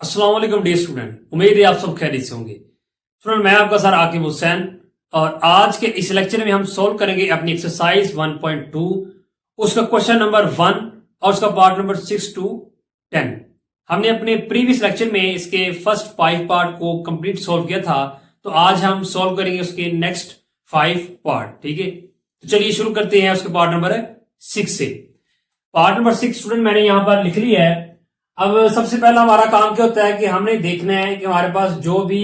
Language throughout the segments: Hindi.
अस्सलाम वालेकुम डियर स्टूडेंट, उम्मीद है आप सब खैरियत से होंगे। स्टूडेंट, मैं आपका सर आकिब हुसैन और आज के इस लेक्चर में हम सोल्व करेंगे अपनी एक्सरसाइज 1.2 उसका क्वेश्चन नंबर 1 और उसका पार्ट नंबर 6 to 10। हमने अपने प्रीवियस लेक्चर में इसके फर्स्ट 5 पार्ट को कंप्लीट सोल्व किया था, तो आज हम सोल्व करेंगे उसके नेक्स्ट 5 पार्ट। ठीक है, तो चलिए शुरू करते हैं उसके पार्ट नंबर 6 से। पार्ट नंबर 6 स्टूडेंट मैंने यहां पर लिख लिया है। अब सबसे पहला हमारा काम क्या होता है कि हमने देखना है कि हमारे पास जो भी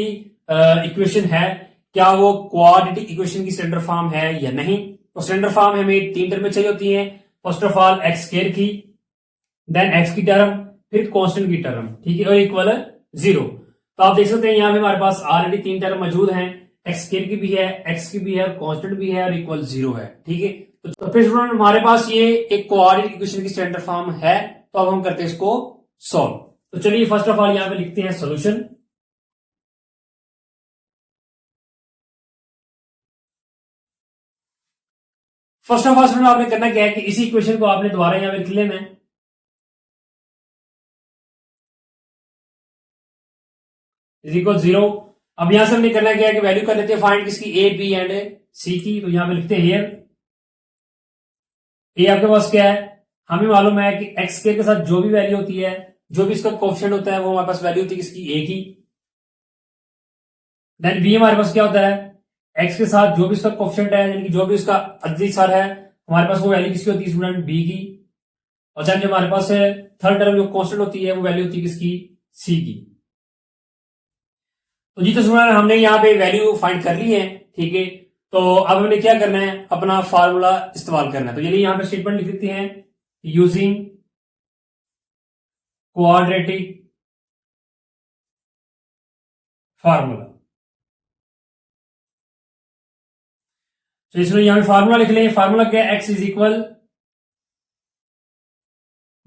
इक्वेशन है क्या वो क्वाड्रेटिक इक्वेशन की स्टैंडर्ड फॉर्म है या नहीं। तो स्टैंडर्ड फॉर्म हमें 3 टर्म में चाहिए होती है। First of all x square की, देन एक्स की टर्म, फिर कांस्टेंट की टर्म, ठीक है, और इक्वल 0। तो आप देख सकते हैं यहाँ पे हमारे पास ऑलरेडी 3 टर्म मौजूद हैं। एक्स स्क्वायर की भी है, एक्स की भी है, कांस्टेंट भी है और इक्वल 0 है। ठीक है, तो फिर हमारे पास ये एक क्वाड्रेटिक इक्वेशन की स्टैंडर्ड फॉर्म है। तो अब हम करते हैं इसको सॉल्व। तो चलिए फर्स्ट ऑफ ऑल यहां पे लिखते हैं सॉल्यूशन। फर्स्ट ऑफ ऑल आपने करना क्या है कि इसी इक्वेशन को आपने दोबारा यहां पे लिख लेना है, इज इक्वल 0। अब यहां से हमने करना क्या है कि वैल्यू कर लेते हैं फाइंड किसकी, ए बी एंड सी की। तो यहां पे लिखते हैं हियर ए आपके पास क्या है, हमें मालूम है कि एक्स स्क्वायर के साथ जो भी वैल्यू होती है, जो भी इसका कोएफिशिएंट होता है, वो हमारे पास वैल्यू होती है किसकी, ए की। देन बी हमारे पास क्या होता है, एक्स के साथ जो भी इसका कोएफिशिएंट है, यानी कि जो भी इसका अदिश है, हमारे पास वो वैल्यू किसकी होती है स्टूडेंट, बी की। और देन जो हमारे पास थर्ड टर्म जो कांस्टेंट होती है वो वैल्यू होती है किसकी, सी की। तो जी तो स्टूडेंट हमने यहाँ पे वैल्यू फाइंड कर ली है। ठीक है, तो अब हमने क्या करना है, अपना फार्मूला इस्तेमाल करना है। तो चलिए यहाँ पे स्टेटमेंट लिख देते हैं, यूजिंग क्वाड्रेटिक फार्मूला। तो इसमें यहां पे फार्मूला लिख लें। फार्मूला क्या है, X is equal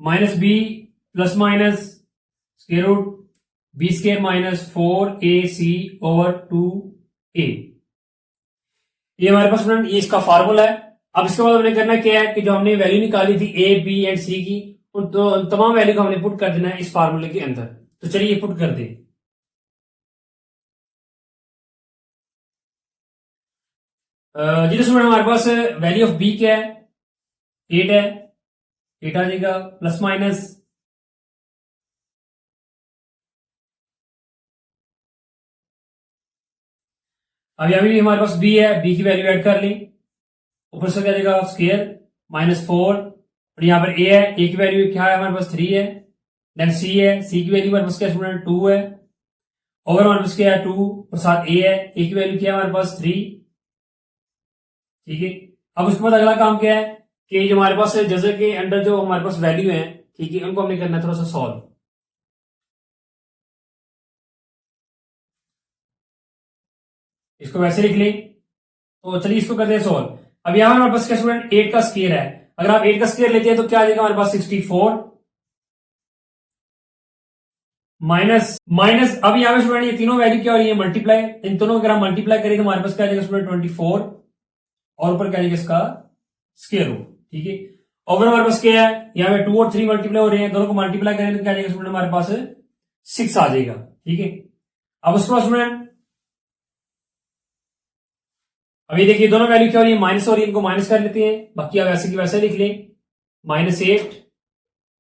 minus B plus minus square root B square minus 4ac over 2a। ये हमारे पास स्टूडेंट ये इसका फार्मूला है। अब इसके बाद हमने करना क्या है कि जो हमने वैल्यू निकाली थी ए बी एंड सी की, उन तमाम वैल्यू को हमने पुट कर देना है इस फार्मूले के अंदर। तो चलिए ये पुट कर दें। जी तो स्टूडेंट हमारे पास वैल्यू ऑफ बी क्या है, 8 है, 8 आ जाएगा प्लस माइनस अब यहाँ भी हमारे पास बी है, बी की वैल्यू ऐड कर ली, ऊपर से क्या जाएगा स्क्वायर माइनस 4, और यहाँ पर ए है, ए की वैल्यू क्या है हमारे पास 3 है। देन सी है, सी की वैल्यू हमारे पास क्या स्टूडेंट 2 है, ओवर हमारे पास क्या है 2 और साथ ए है, ए की वैल्यू क्या है हमारे पास 3। ठीक है, अब उसके बाद अगला काम क्या है कि जो हमारे पास जैसे के अंडर जो हमारे पास वैल्यू है, ठीक है, उनको हमने करना है थोड़ा सा सॉल्व। इसको वैसे लिख लें। तो चलिए इसको करते हैं सॉल्व। अब यहां हमारे पास क्या स्टूडेंट 8 का स्क्वायर है, अगर आप 8 का स्क्वायर लेते हैं तो क्या आ जाएगा हमारे पास 64 माइनस माइनस। अब यहाँ पे स्टूडेंट ये तीनों वैल्यू क्या हो रही है, मल्टीप्लाई। इन दोनों को अगर हम मल्टीप्लाई करें तो हमारे पास क्या आ जाएगा स्टूडेंट 24 और ऊपर क्या आ जाएगा इसका स्क्वायर रूट। ठीक है, और हमारे पास क्या है, यहाँ पे 2 और 3 मल्टीप्लाई हो रहे हैं, दोनों को मल्टीप्लाई करें तो क्या आ जाएगा स्टूडेंट हमारे पास 6 आ जाएगा। ठीक है, अब उसके बाद स्टूडेंट अभी देखिए दोनों वैल्यू क्या हो रही है, माइनस हो रही है, इनको माइनस कर लेते हैं, बाकी आप वैसे की वैसे लिख लें। -8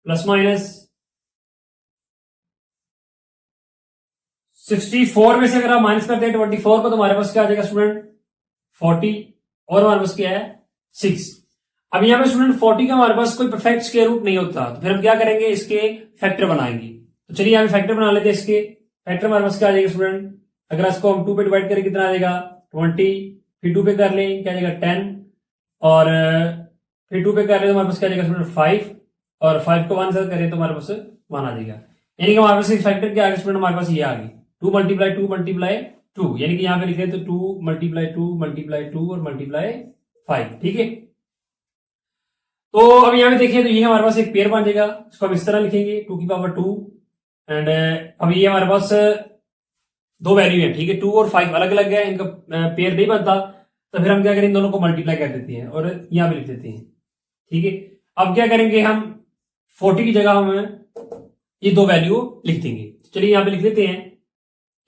प्लस माइनस 64 में से अगर आप माइनस करते हैं 24 को तो हमारे पास क्या आ जाएगा स्टूडेंट 40 और हमारे पास क्या है 6। अब यहाँ पे स्टूडेंट 40 का हमारे पास कोई परफेक्ट स्क्वायर रूट नहीं होता, तो फिर हम क्या करेंगे, इसके फैक्टर बनाएंगे। तो चलिए यहाँ पे फैक्टर बना लेते हैं। इसके फैक्टर हमारे पास क्या आ जाएगा स्टूडेंट, अगर इसको हम 2 पे डिवाइड करें कितना आ जाएगा 20, फिर 2 पे कर लें क्या आ जाएगा 10, और फिर 2 पे कर लें तो हमारे पास क्या आ जाएगा स्टूडेंट 5, और 5 को 1 से करें तो हमारे पास 1 आ जाएगा। यानी कि हमारे पास फैक्टर क्या आ गया स्टूडेंट, हमारे पास ये आ गई 2 मल्टीप्लाई 2 मल्टीप्लाई 2, यानी कि यहां पे लिखे तो 2 मल्टीप्लाई 2 मल्टीप्लाई 2 और मल्टीप्लाई 5। ठीक है, तो अब यहां पे देखिए तो ये हमारे पास एक पेयर बन जाएगा, इसको हम इस तरह लिखेंगे 2 की पावर 2 एंड अब ये हमारे पास दो वैल्यू है। ठीक है, 2 और 5 अलग अलग है, इनका पेयर नहीं बनता, तो फिर हम क्या करेंगे, दोनों को मल्टीप्लाई कर देते हैं और यहां पे लिख देते हैं। ठीक है, अब क्या करेंगे हम 40 की जगह हम ये दो वैल्यू लिख देंगे। चलिए यहां पे लिख लेते हैं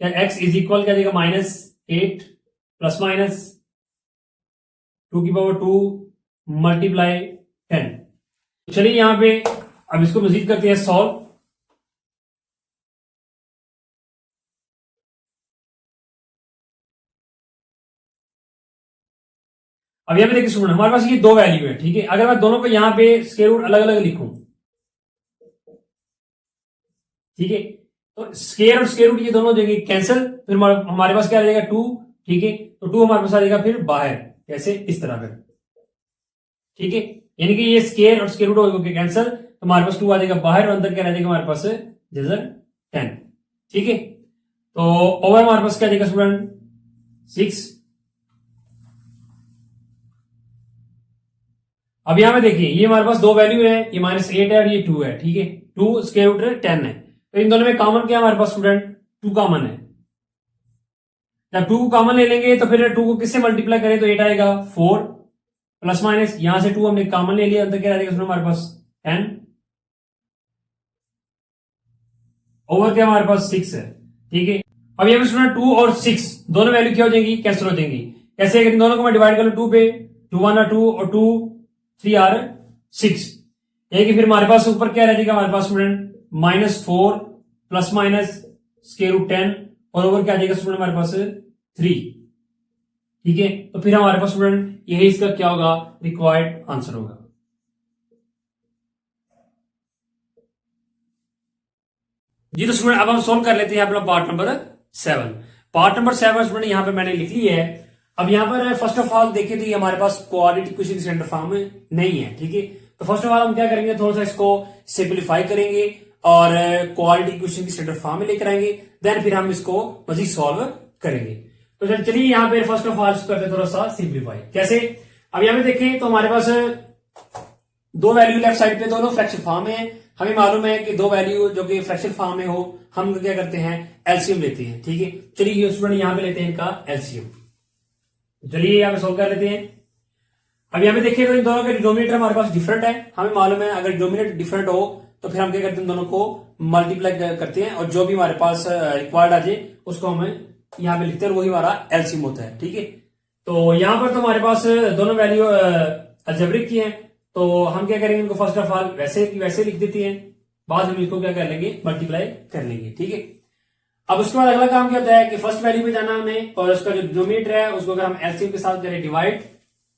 क्या x इज इक्वल क्या देगा -8 प्लस माइनस 2 मल्टीप्लाई 10। चलिए यहां पे अब इसको मजीद करते हैं सॉल्व। अब यहां पे देखिए स्टूडेंट हमारे पास ये दो वैल्यू है, ठीक है। अगर मैं दोनों को यहां पे स्क्वायर रूट अलग अलग लिखूं, ठीक है, तो स्क्वायर और स्क्वायर रूट ये दोनों जगह कैंसिल, फिर हमारे पास क्या आ जाएगा 2, ठीक है। तो 2 हमारे पास आ जाएगा फिर बाहर, कैसे, इस तरह फिर, ठीक है। यानी कि ये स्क्वायर और स्क्वायर रूट हो गए कैंसिल, तो हमारे पास 2 आ जाएगा बाहर और अंदर क्या रह जाएगा हमारे पास रिजल्ट 10, ठीक है। तो ओवर हमारे पास क्या आ जाएगा स्टूडेंट 6। अब यहां पे देखिए ये हमारे पास दो वैल्यू है, ये -8 है और ये 2 है, ठीक है। 2 स्क्वायर रूट 10 है, तो इन दोनों में कॉमन क्या है हमारे पास स्टूडेंट 2 कॉमन है। जब 2 को कॉमन ले लेंगे तो फिर 2 को किससे मल्टीप्लाई करें तो 8 आएगा 4 प्लस माइनस यहां से 2 हमने कॉमन ले लिया, अंदर क्या रहेगा हमारे पास 10 ओवर क्या हमारे पास 6 है, ठीक है। अब यहां पे स्टूडेंट 2 और 6 दोनों वैल्यू क्या हो जाएंगी, कैंसिल हो जाएंगी। कैसे, अगर इन दोनों को मैं डिवाइड कर लूं 2 पे, 2 1 2 और 2 3 आर 6, यानी कि फिर हमारे पास ऊपर क्या रह जाएगा हमारे पास student -4 plus minus square root 10 और ओवर क्या आ जाएगा स्टूडेंट हमारे पास 3, ठीक है। तो फिर हमारे पास स्टूडेंट यही इसका क्या होगा, रिक्वायर्ड आंसर होगा। जी तो स्टूडेंट अब हम सोल्व कर लेते हैं अपना part number 7। Part number 7 student यहां पे मैंने लिख ली है। अब यहां पर फर्स्ट ऑफ ऑल देखें तो ये हमारे पास क्वाड्रेटिक इक्वेशन की स्टैंडर्ड फॉर्म में नहीं है, ठीक है। तो फर्स्ट ऑफ ऑल हम क्या करेंगे, थोड़ा सा इसको सिंप्लीफाई करेंगे और क्वाड्रेटिक इक्वेशन की स्टैंडर्ड फॉर्म में लेकर आएंगे, देन फिर हम इसको मजीद सॉल्व करेंगे। तो चलिए यहां पे फर्स्ट ऑफ ऑल करते हैं थोड़ा सा सिंप्लीफाई। कैसे, अब यहां पे देखें तो हमारे पास दो वैल्यू लेफ्ट साइड पे दोनों फ्रैक्शन फॉर्म है। हमें मालूम है कि दो वैल्यू जो कि फ्रैक्शन फॉर्म में हो हम क्या करते हैं, एलसीएम लेते हैं, ठीक है। चलिए स्टूडेंट यहां पे लेते हैं इनका एलसीएम। चलिए यहां पे सोल्व कर लेते हैं। अब यहां पे देखिए तो इन दोनों के डिनोमिनेटर हमारे पास डिफरेंट है। हमें मालूम है अगर डिनोमिनेटर डिफरेंट हो तो फिर हम क्या करते हैं, दोनों को मल्टीप्लाई करते हैं और जो भी हमारे पास रिक्वायर्ड आ जाए उसको हमें यहां पे लिखते हैं, वही हमारा एलसीएम होता है, ठीक है। तो यहां पर तो हमारे पास दोनों वैल्यू अलजेब्रिक की है, तो हम क्या करेंगे, इनको फर्स्ट ऑफ ऑल वैसे की वैसे लिख देते हैं, बाद में इसको क्या कर लेंगे, मल्टीप्लाई कर लेंगे, ठीक है। अब उसके बाद अगला काम क्या होता है कि फर्स्ट वैल्यू पे जाना हमने और उसका जो डिनोमिनेटर है उसको अगर हम एलसीएम के साथ करें डिवाइड,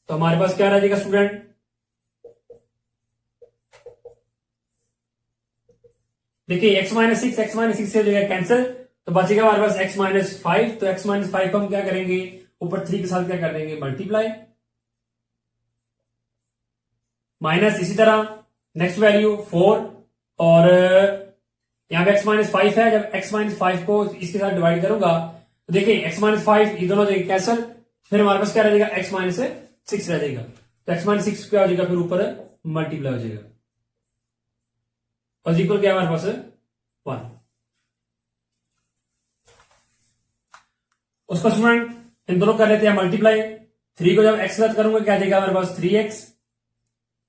तो हमारे पास क्या रह जाएगा स्टूडेंट, देखिए x -6 से हो जाएगा कैंसिल, तो बचेगा हमारे पास x -5। तो x -5 को हम क्या करेंगे, ऊपर 3 के साथ क्या कर देंगे, मल्टीप्लाई माइनस, इसी तरह नेक्स्ट वैल्यू 4 और यहां पे x -5 है, जब x -5 को इसके साथ डिवाइड करूंगा तो देखिए x -5 ये दोनों जगह कैंसिल, फिर हमारे पास क्या रह जाएगा x -6 रह जाएगा। तो x -6 क्या हो जाएगा, फिर ऊपर मल्टीप्लाई हो जाएगा और इक्वल क्या हमारे पास 1। उसको स्टूडेंट इन दोनों कर लेते हैं मल्टीप्लाई। 3 को जब x से करूंगा क्या जाएगा हमारे पास 3x,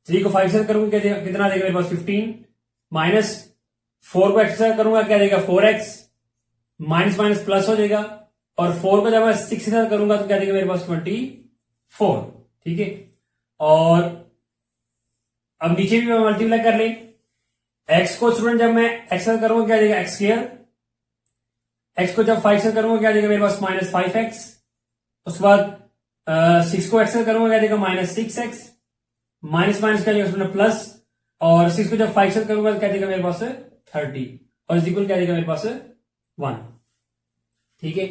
3 को 5 से करूंगा क्या कितना देगा मेरे पास 15, माइनस 4 को x से करूंगा क्या देगा 4x, माइनस माइनस प्लस हो जाएगा और 4 को जब मैं 6 से करूंगा तो क्या देगा मेरे पास 24, ठीक है। और अब नीचे भी मैं मल्टीप्लाई कर ले, x को स्टूडेंट जब मैं x से करूंगा क्या देगा x स्क्वायर, x को जब 5 से करूंगा क्या देगा मेरे पास -5x, उसके बाद 6 को x से करूंगा क्या देगा -6x, माइनस माइनस क्या देगा प्लस, और 6 को जब 5 से करूंगा तो क्या देगा मेरे पास 30 और इक्वल क्या देगा मेरे पास 1, ठीक है।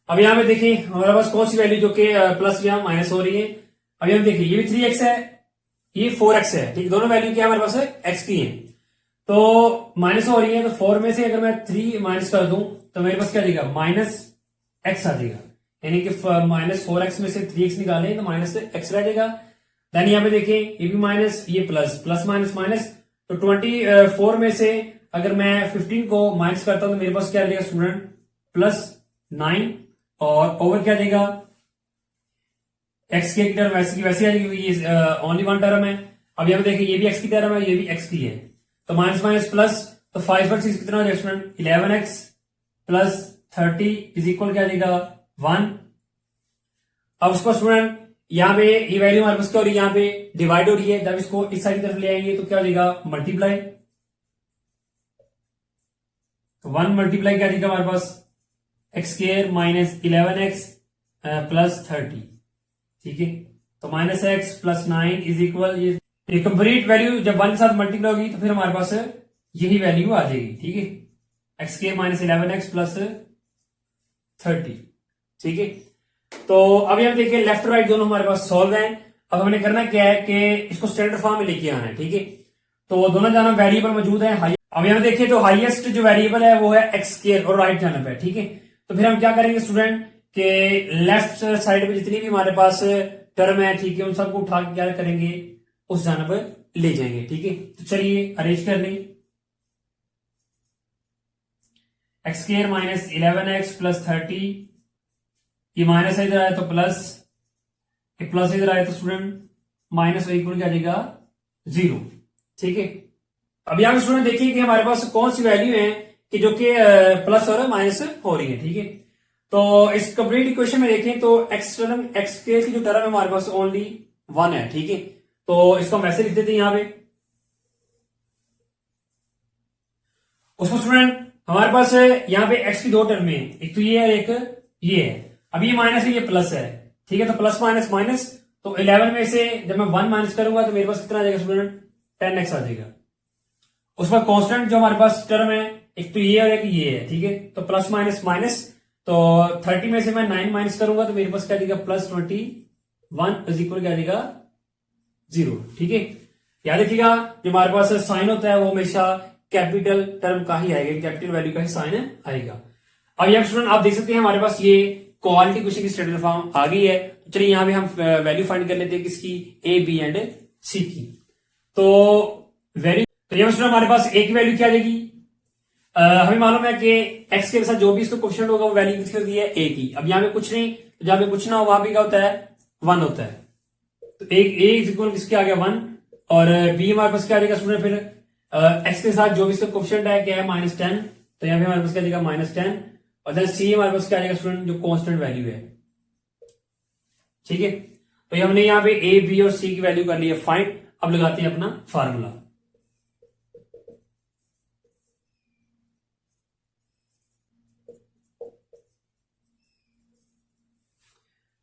अब यहां पे देखिए हमारे पास कौन सी वैल्यू जो कि प्लस या माइनस हो रही है। अब यहां देखिए ये भी 3x है, ये 4x है, ठीक, दोनों वैल्यू क्या हमारे पास x की है, तो माइनस हो रही है, तो 4 में से अगर मैं 3 माइनस कर दूं तो मेरे पास क्या देगा -x आ जाएगा, यानी कि -4x में से 3x निकालें तो -x रह जाएगा। देन यहाँ पे देखिए ये भी माइनस, ये प्लस, प्लस माइनस माइनस, तो 24 में से अगर मैं 15 को माइनस करता हूं तो मेरे पास क्या रहेगा स्टूडेंट +9 और ओवर क्या देगा x की टर्म वैसे की वैसे आ जाएगी, ये ओनली वन टर्म है। अब यहाँ पे देखिए ये भी x की टर्म है, ये भी x की है, तो माइनस माइनस प्लस, तो 5 पर 6 कितना हो जाएगा student 11x plus 30 is equal क्या आ जाएगा 1। अब उसको स्टूडेंट यहाँ पे ये वैल्यू हमारे पास क्या हो रही है, यहाँ पे डिवाइड हो रही है, जब इसको इस साइड की तरफ ले आएंगे तो क्या हो जाएगा मल्टीप्लाई। तो 1 मल्टीप्लाई क्या जाएगा हमारे पास x square minus 11x plus 30, ठीक है। तो minus x plus 9 is equal, ये कंप्लीट वैल्यू जब 1 के साथ मल्टीप्लाई होगी तो फिर हमारे पास यही वैल्यू आ जाएगी, ठीक है। X square minus 11x plus 30, ठीक है। तो अभी हम देखिए लेफ्ट और राइट दोनों हमारे पास सॉल्व हैं। अब हमने करना क्या है कि इसको स्टैंडर्ड फॉर्म में लेके आना है, ठीक है। तो दोनों जानब वेरिएबल मौजूद है। अब यहाँ देखिए तो हाईएस्ट जो वेरिएबल है वो है एक्स स्क्वायर और राइट जानब है, ठीक है। तो फिर हम क्या करेंगे स्टूडेंट के लेफ्ट साइड पे जितनी भी हमारे पास टर्म है, ठीक है, उन सबको उठा के क्या करेंगे उस जानब ले जाएंगे, ठीक है। तो चलिए अरेंज कर लें। X square minus 11x plus 30, ये माइनस इधर आया तो प्लस, प्लस इधर आया तो स्टूडेंट माइनस इक्वल क्या आ जाएगा 0, ठीक है। अब यहां पे स्टूडेंट देखिए कि हमारे पास कौन सी वैल्यू है कि जो कि प्लस और माइनस हो रही है, ठीक है। तो इस कंप्लीट इक्वेशन में देखें तो एक्स के की जो टर्म है हमारे पास ओनली 1 है, ठीक है। तो इसको हम ऐसे लिख देते हैं यहां पे। उसको स्टूडेंट हमारे पास यहाँ पे एक्स की दो टर्म है, एक तो ये है एक ये है। अब ये माइनस है ये प्लस है, ठीक है। तो प्लस माइनस माइनस, तो 11 में से जब मैं 1 माइनस करूंगा तो मेरे पास कितना आ जाएगा स्टूडेंट 10x आ जाएगा। उस पर कांस्टेंट जो हमारे पास टर्म है एक तो ये और एक ये है, ठीक है। तो प्लस माइनस माइनस, तो 30 में से मैं 9 माइनस करूंगा तो मेरे पास क्या जाएगा प्लस 21 इज इक्वल क्या जाएगा 0, ठीक है। याद रखिएगा जो हमारे पास साइन होता है वो हमेशा कैपिटल टर्म का ही आएगा, कैपिटल वैल्यू का ही साइन आएगा। अब यहाँ स्टूडेंट आप देख सकते हैं हमारे पास ये क्वालिटी क्वेश्चन की स्टैंडर्ड फॉर्म आ गई है। तो चलिए यहाँ पे हम वैल्यू फाइंड कर लेते हैं किसकी, ए बी एंड सी की। तो वैल्यू तो यहाँ स्टूडेंट हमारे पास ए की वैल्यू क्या आ जाएगी, हमें मालूम है कि एक्स के साथ जो भी इसको क्वेश्चन होगा वो वैल्यू किसकी होती है ए की। अब यहाँ पे कुछ नहीं, तो जहां पे कुछ ना हो वहां पे क्या होता है 1 होता है। तो ए इज इक्वल किसके आ गया 1, और बी हमारे पास क्या आ जाएगा स्टूडेंट फिर एक्स के साथ जो भी इसका क्वेश्चन है क्या है -10, तो यहाँ पे हमारे पास क्या जाएगा -10, और देन सी हमारे पास क्या आ जाएगा स्टूडेंट जो कांस्टेंट वैल्यू है, ठीक है। तो ये हमने यहाँ पे ए बी और सी की वैल्यू कर ली है फाइंड। अब लगाते हैं अपना फार्मूला।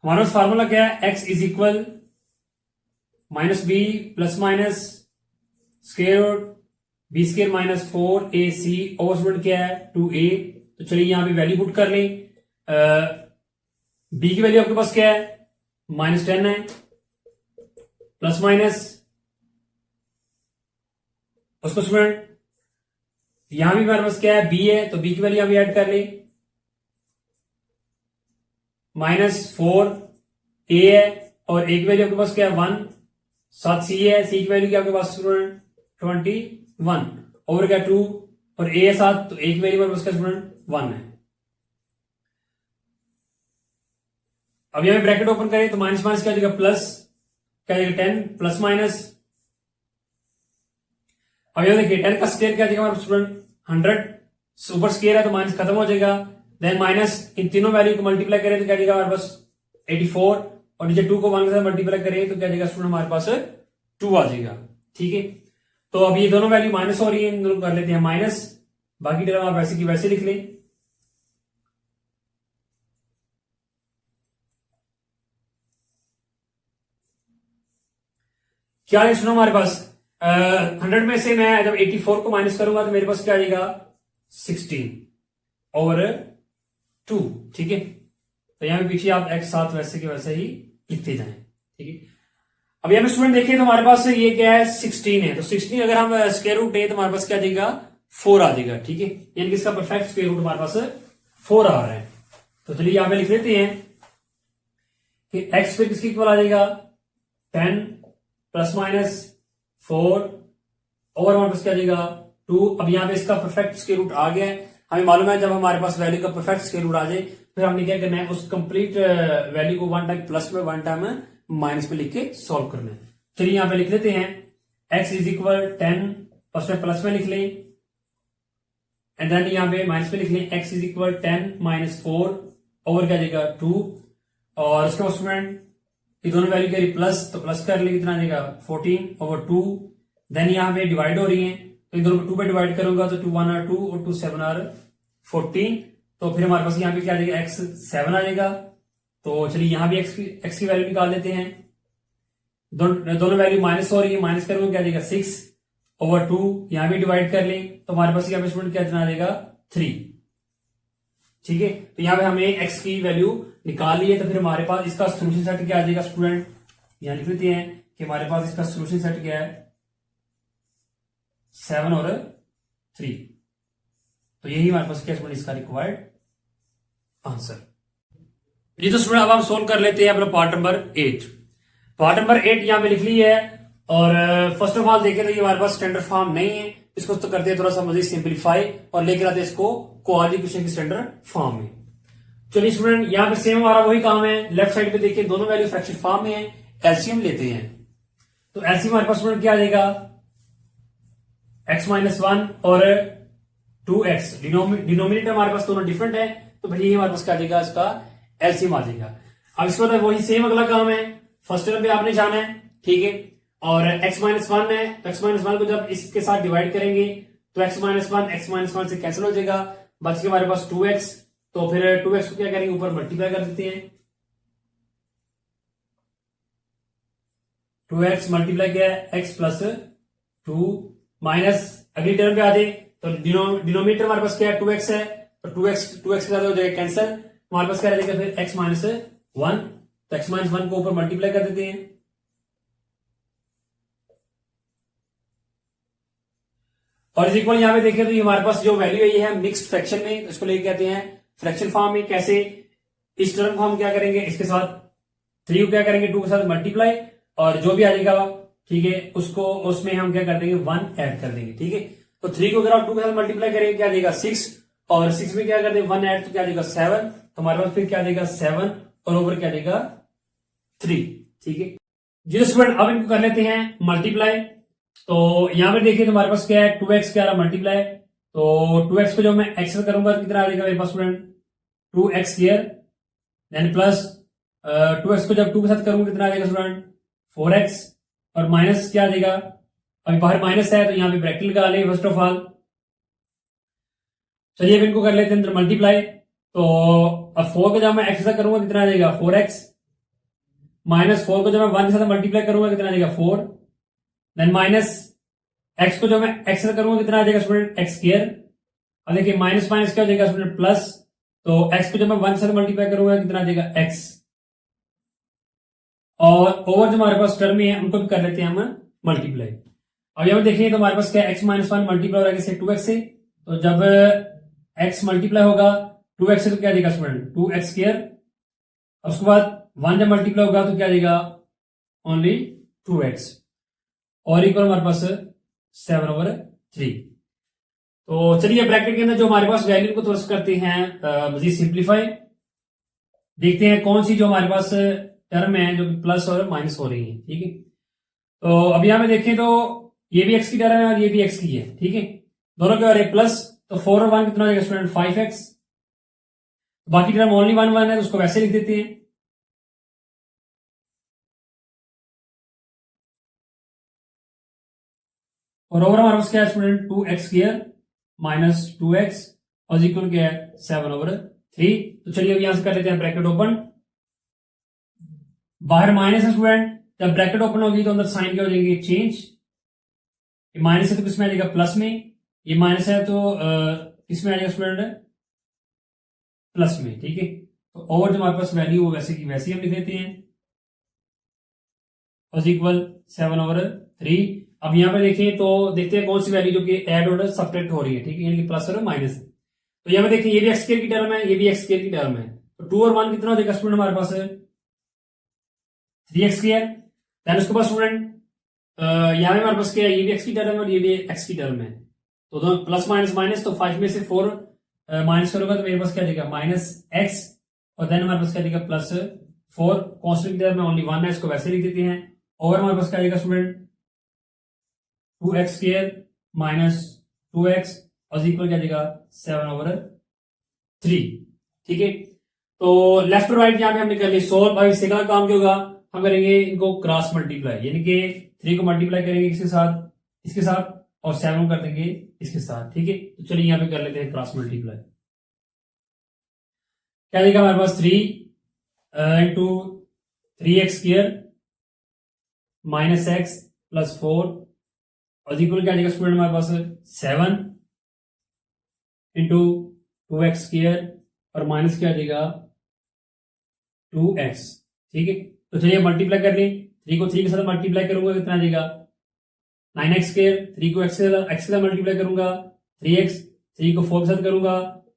हमारा फार्मूला क्या है, X is equal minus B plus minus square root B square minus 4ac और स्टूडेंट क्या है 2a। तो चलिए यहां पे वैल्यू पुट कर लें। बी की वैल्यू आपके पास क्या है -10 है, प्लस माइनस उसको स्टूडेंट यहां भी हमारे पास क्या है बी है, तो बी की वैल्यू अभी ऐड कर लें -4a है, और ए की वैल्यू आपके पास क्या है 1, साथ सी है, सी की वैल्यू क्या आपके पास स्टूडेंट 21 ओवर क्या 2, और ए है 7, तो ए की वैल्यू आपके पास क्या स्टूडेंट 1 है। अब यहां ब्रैकेट ओपन करें तो माइनस माइनस क्या जाएगा प्लस, क्या जाएगा 10 प्लस माइनस। अब यहां देखिए 10 का स्क्वायर क्या जाएगा हमारा स्टूडेंट 100, सुपर स्क्वायर है तो माइनस खत्म हो जाएगा, देन माइनस इन तीनों वैल्यू को मल्टीप्लाई करें तो क्या जाएगा हमारे पास 84, और नीचे 2 को 1 के साथ मल्टीप्लाई करें तो क्या जाएगा स्टूडेंट हमारे पास 2 आ जाएगा, ठीक है। तो अब ये दोनों वैल्यू माइनस हो रही है, इन दोनों कर लेते हैं माइनस, बाकी टर्म आप वैसे की वैसे लिख लें। क्या है सुनो हमारे पास 100 में से मैं जब 84 को माइनस करूंगा तो मेरे पास क्या आ जाएगा 16 ओवर 2, ठीक है। तो यहां पे पीछे आप एक साथ वैसे के वैसे ही लिखते जाएं, ठीक है। अब यहां पे स्टूडेंट देखिए तो हमारे पास ये क्या है 16 है, तो 16 अगर हम स्क्वायर रूट है तो हमारे पास क्या आ जाएगा 4 आ जाएगा, ठीक है। यानी कि इसका परफेक्ट स्क्वायर रूट हमारे पास 4 आ रहा है। तो चलिए यहां पे लिख लेते हैं कि एक्स फिर किसकी इक्वल आ जाएगा 10 प्लस माइनस 4 ओवर हमारे पास क्या आ जाएगा 2। अब यहां पे इसका परफेक्ट स्क्वायर रूट आ गया है। हमें मालूम है जब हमारे पास वैल्यू का परफेक्ट स्क्वायर रूट आ जाए फिर हमने क्या करना है उस कंप्लीट वैल्यू को 1 टाइम प्लस में 1 टाइम माइनस में लिख के सॉल्व करना है। चलिए यहां पे लिख लेते हैं x इज इक्वल 10, फर्स्ट में प्लस में लिख लें एंड देन यहाँ पे माइनस में लिख लें x is equal 10 minus 4 over क्या जाएगा 2, और उसके बाद स्टूडेंट ये दोनों वैल्यू करी प्लस, तो प्लस कर ले कितना आ जाएगा 14 ओवर 2। देन यहाँ पे डिवाइड हो रही है तो इन दोनों को 2 पे डिवाइड करूंगा तो 2 1 आर 2 और 2 7 आर 14। तो फिर हमारे पास यहाँ पे क्या आ जाएगा x 7 आ जाएगा। तो चलिए यहाँ भी x की वैल्यू निकाल देते हैं। दोनों वैल्यू माइनस हो रही है, माइनस करूंगा क्या आ जाएगा 6 ओवर 2, यहाँ भी डिवाइड कर लें तो हमारे पास यहाँ पे स्टूडेंट क्या आ जाएगा 3। ठीक है, तो यहाँ पे हमें x की वैल्यू निकाल ली है। तो फिर हमारे पास इसका सोल्यूशन सेट क्या आ जाएगा स्टूडेंट, यहाँ लिख लेते हैं कि हमारे पास इसका सोल्यूशन सेट क्या है 7 और 3। तो यही हमारे पास क्या स्टूडेंट इसका रिक्वायर्ड आंसर। जी तो स्टूडेंट अब हम सोल्व कर लेते हैं अपना पार्ट नंबर 8। पार्ट नंबर 8 यहां पे लिख ली है, और फर्स्ट ऑफ ऑल देखें तो ये हमारे पास स्टैंडर्ड फॉर्म नहीं है, इसको तो करते हैं थोड़ा सा मजीद सिंप्लीफाई और लेकर आते हैं इसको क्वालिटी क्वेश्चन की स्टैंडर्ड फॉर्म में। चलिए स्टूडेंट यहाँ पे सेम हमारा वही काम है, लेफ्ट साइड पे देखिए दोनों वैल्यू फ्रैक्शन फॉर्म में है, एलसीएम लेते हैं। तो एलसीएम हमारे पास स्टूडेंट क्या आ जाएगा x माइनस 1 और 2x, डिनोमिनेटर हमारे पास दोनों डिफरेंट है, तो भाई हमारे पास क्या आ जाएगा इसका एलसीएम आ जाएगा। अब इसके बाद वही सेम अगला काम है, फर्स्ट टर्म पे आपने जाना है, ठीक है, और x माइनस 1 है तो x माइनस 1 को जब इसके साथ डिवाइड करेंगे तो x माइनस 1 से कैंसिल हो जाएगा, बच के हमारे पास 2x। तो फिर 2x को क्या करेंगे ऊपर मल्टीप्लाई कर देते हैं, 2x मल्टीप्लाई किया है x प्लस 2 माइनस अगली टर्म पे आ जाए तो डिनोमिनेटर हमारे पास क्या है 2x है, तो 2x के साथ हो जाएगा कैंसिल, हमारे पास क्या रहेगा फिर x माइनस 1, तो x माइनस 1 को ऊपर मल्टीप्लाई कर देते हैं। और इज इक्वल यहां पे देखें तो ये हमारे पास जो वैल्यू है ये है मिक्स्ड फ्रैक्शन में, इसको लेके कहते हैं फ्रैक्शन फॉर्म में। कैसे, इस टर्म को हम क्या करेंगे इसके साथ 3 को क्या करेंगे 2 के साथ मल्टीप्लाई, और जो भी आ जाएगा ठीक है उसको उसमें हम क्या कर देंगे 1 ऐड कर देंगे। ठीक है, तो 3 को अगर आप 2 के साथ मल्टीप्लाई करेंगे क्या आ जाएगा 6, और 6 में क्या कर देंगे 1 ऐड तो क्या आ जाएगा 7, तो हमारे पास फिर क्या आ जाएगा 7 और ओवर क्या आ जाएगा 3। ठीक है जी स्टूडेंट, अब इनको कर लेते हैं मल्टीप्लाई। तो यहां पर देखिए तो हमारे पास क्या है 2x क्या रहा मल्टीप्लाई, तो 2x को जो मैं x से करूंगा तो कितना आ जाएगा मेरे पास student 2x square, then plus 2x को जब 2 के साथ करूंगा कितना आ जाएगा स्टूडेंट 4x, और माइनस क्या आ जाएगा, अभी बाहर माइनस है तो यहां पे ब्रैकेट लगा ले फर्स्ट ऑफ ऑल। चलिए अब इनको कर लेते हैं अंदर मल्टीप्लाई। तो अब 4 को जब मैं x से करूंगा कितना आ जाएगा 4x, माइनस 4 को जब मैं 1 के साथ मल्टीप्लाई करूंगा कितना आ जाएगा 4, देन माइनस x को जब मैं x से करूंगा कितना आ जाएगा स्टूडेंट x स्क्वायर। अब देखिए माइनस माइनस क्या हो जाएगा स्टूडेंट प्लस, तो x को जब मैं 1 से मल्टीप्लाई करूंगा कितना आ जाएगा x, और ओवर जो हमारे पास टर्म है उनको भी कर लेते हैं हम मल्टीप्लाई। अब यहां देखिए तो हमारे पास क्या x माइनस 1 मल्टीप्लाई हो रहा है 2x से, तो जब x मल्टीप्लाई होगा 2x से तो क्या देगा स्टूडेंट 2x स्क्वायर, उसके बाद 1 जब मल्टीप्लाई होगा तो क्या देगा ओनली 2x, और इक्वल हमारे पास 7 ओवर 3। तो चलिए ब्रैकेट के अंदर जो हमारे पास वैल्यू को थोड़ा सा करते हैं मजीद सिंप्लीफाई, देखते हैं कौन सी जो हमारे पास टर्म है जो प्लस और माइनस हो रही है। ठीक है, तो अब यहां पे देखें तो ये भी x की टर्म है और ये भी x की है। ठीक है, दोनों के और एक प्लस, तो 4 और 1 कितना हो जाएगा स्टूडेंट 5x, बाकी टर्म ओनली 1 1 है तो उसको वैसे लिख देते हैं। और ओवर हमारे पास क्या है student 2x square minus 2x और इक्वल क्या है 7 ओवर 3। तो चलिए अब यहां से कर लेते हैं ब्रैकेट ओपन, बाहर माइनस है स्टूडेंट, जब ब्रैकेट ओपन होगी तो अंदर साइन क्या हो जाएंगे चेंज, ये माइनस है तो किसमें आ जाएगा प्लस में, ये माइनस है तो किसमें आ जाएगा स्टूडेंट प्लस में। ठीक है, तो ओवर जो हमारे पास वैल्यू वो वैसे की वैसे हम लिख देते हैं, और इक्वल 7 ओवर 3। अब यहां पर देखिए तो देखते हैं कौन सी वैल्यू जो कि ऐड और सब्ट्रैक्ट हो रही है। ठीक है, यानी कि प्लस और माइनस। तो यहां पर देखिए ये भी एक्स स्क्वायर की टर्म है, ये भी एक्स स्क्वायर की टर्म है, तो 2 और 1 कितना हो जाएगा स्टूडेंट हमारे पास 3x स्क्वायर। देन उसके बाद स्टूडेंट यहां में हमारे पास क्या है ये भी x की टर्म है और ये भी x की टर्म है, तो दोनों प्लस माइनस माइनस, तो 5 में से 4 माइनस करूंगा तो मेरे पास क्या जाएगा माइनस x, और देन हमारे पास क्या जाएगा प्लस 4, कॉन्स्टेंट की टर्म में ओनली 1 है इसको वैसे लिख देते हैं। और हमारे पास क्या जाएगा student 2x square minus 2x और इक्वल क्या आ जाएगा 7/3। ठीक है, तो लेफ्ट और राइट यहाँ पे हमने कर लिया सोल्व। अब इससे का काम क्या होगा, हम करेंगे इनको क्रॉस मल्टीप्लाई, यानी कि 3 को मल्टीप्लाई करेंगे इसके साथ और 7 कर देंगे इसके साथ। ठीक है, तो चलिए यहाँ पे कर लेते हैं क्रॉस मल्टीप्लाई। क्या देगा हमारे पास 3 into 3x² minus x plus 4 और इक्वल क्या देगा स्टूडेंट हमारे पास 7 इंटू 2x² और माइनस क्या देगा 2x। ठीक है, तो चलिए मल्टीप्लाई कर लें। 3 को 3 के साथ मल्टीप्लाई करूंगा कितना आ जाएगा 9x²। 3 को x के साथ मल्टीप्लाई करूंगा 3x। 3 को 4 के साथ करूंगा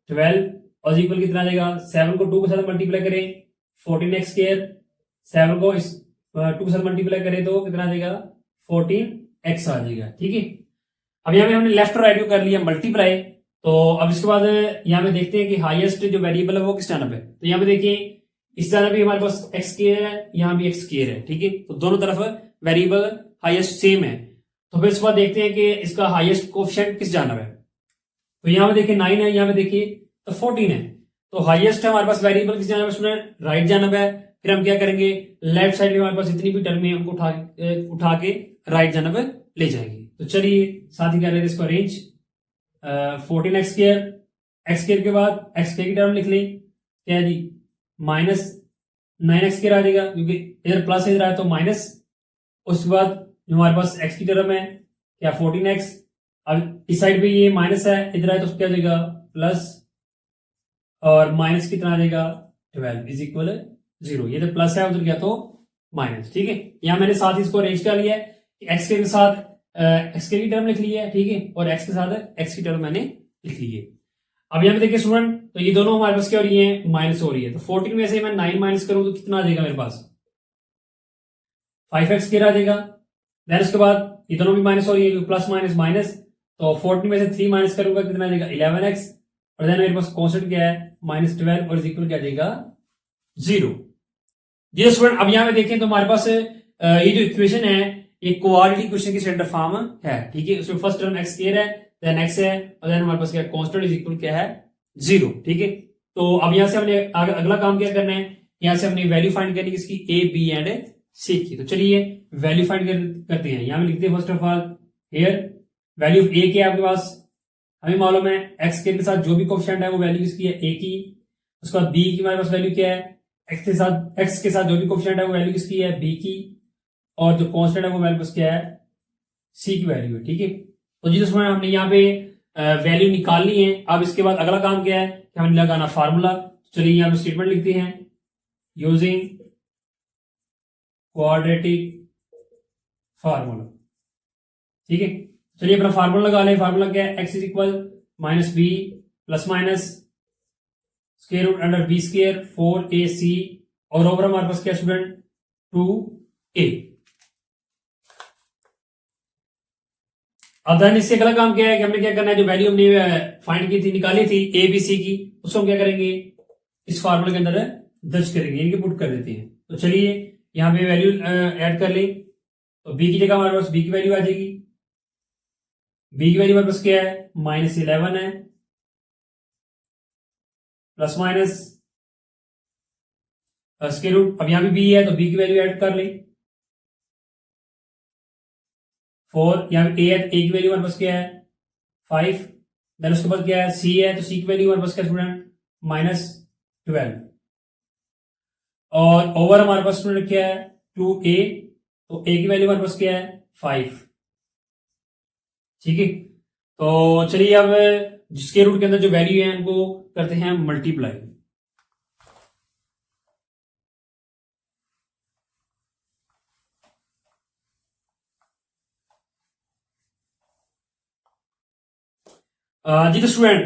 12 और इक्वल कितना आ जाएगा 7 को 2 के साथ मल्टीप्लाई करें 14x²। 7 को 2 के साथ मल्टीप्लाई करें तो कितना आ जाएगा 14x आ जाएगा। ठीक है, अब यहाँ पे हमने लेफ्ट और राइट को कर लिया मल्टीप्लाई। तो अब इसके बाद यहाँ पे देखते हैं कि हाईएस्ट जो वेरिएबल है वो किस जानब है। तो यहाँ पे देखिए इस जानब भी हमारे पास x² है, यहाँ भी x² है। ठीक है, तो दोनों तरफ वेरिएबल हाईएस्ट सेम है। तो फिर इसके बाद देखते हैं कि इसका हाईएस्ट कोएफिशिएंट किस जानब है। तो यहाँ पे देखिए 9 है, यहाँ पे देखिए तो 14 है। तो हाईएस्ट है हमारे पास वेरिएबल किस जानब है, उसमें राइट जानब है। फिर हम क्या करेंगे लेफ्ट साइड में हमारे पास जितनी भी टर्म है उनको उठा के राइट जानब ले जाएंगे। तो चलिए साथ ही क्या लेते हैं इसको अरेंज 14x² x² के बाद x² की टर्म लिख लें क्या है जी माइनस 9x² आ जाएगा क्योंकि इधर प्लस इधर आया तो माइनस। उसके बाद जो हमारे पास x की टर्म है क्या 14x। अब इस साइड पे ये माइनस है, इधर आए तो क्या आ जाएगा प्लस और माइनस कितना आ जाएगा 12 इज इक्वल 0। ये तो प्लस है उधर गया तो माइनस। ठीक है, यहां मैंने साथ ही इसको अरेंज कर लिया है x के साथ x की टर्म लिख ली है। ठीक है, और x के साथ x की टर्म मैंने लिख ली है। अब यहाँ पे देखिए स्टूडेंट तो ये दोनों हमारे पास क्या हो रही है माइनस हो रही है। तो 14 में से मैं 9 माइनस करूं तो कितना आ जाएगा मेरे पास 5x² आ जाएगा। देन उसके बाद ये दोनों भी माइनस हो रही है प्लस माइनस माइनस। तो 14 में से 3 माइनस करूंगा कितना आ जाएगा 11x और देन मेरे पास कॉन्स्टेंट क्या है -12 और इक्वल क्या आ जाएगा 0। जी स्टूडेंट अब यहाँ पे देखें तो हमारे पास ये जो इक्वेशन है ये क्वाड्रेटिक इक्वेशन की स्टैंडर्ड फॉर्म है। ठीक है, उसमें फर्स्ट टर्म x² है देन x है और देन हमारे पास क्या कांस्टेंट इज इक्वल क्या है 0। ठीक है, तो अब यहां से हमने अगला काम क्या करना है, यहां से हमने वैल्यू फाइंड करनी है किसकी a b एंड c की। तो चलिए वैल्यू फाइंड करते हैं। यहां पे लिखते हैं first of all here value of a के आपके पास हमें मालूम है x के साथ जो भी कोएफिशिएंट है वो वैल्यू किसकी है a की। उसके बाद b की हमारे पास वैल्यू क्या है x के साथ जो भी कोएफिशिएंट है वो वैल्यू किसकी है b की और जो कांस्टेंट है वो मेरे पास क्या है c की वैल्यू है। ठीक है, तो जी दोस्तों हमने यहाँ पे वैल्यू निकालनी है। अब इसके बाद अगला काम क्या है कि हमें लगाना फार्मूला। चलिए यहाँ पे स्टेटमेंट लिखते हैं यूजिंग क्वाड्रेटिक फार्मूला। ठीक है, चलिए अपना फार्मूला लगा लें। फार्मूला क्या है x is equal -b plus minus square root under b square 4ac और ओवर हमारे पास क्या स्टूडेंट 2a। अब इससे अगला काम क्या है कि हमने क्या करना है जो वैल्यू हमने फाइंड की थी निकाली थी ए बी सी की उसको हम क्या करेंगे इस फार्मूले के अंदर दर्ज करेंगे इनके पुट कर देते हैं। तो चलिए यहाँ पे वैल्यू ऐड कर लें। तो बी की जगह हमारे पास बी की वैल्यू आ जाएगी। बी की वैल्यू हमारे पास क्या है -11 है प्लस माइनस स्क्वायर रूट। अब यहाँ पे बी है तो बी की वैल्यू ऐड कर लें 4। यहाँ पे ए है ए की वैल्यू हमारे पास क्या है 5। देन उसके बाद क्या है सी है तो सी की वैल्यू हमारे पास क्या स्टूडेंट -12 और ओवर हमारे पास स्टूडेंट क्या है 2a तो a की वैल्यू हमारे पास क्या है 5। ठीक है, तो चलिए अब स्क्वायर रूट के अंदर जो वैल्यू है उनको करते हैं मल्टीप्लाई। जी तो स्टूडेंट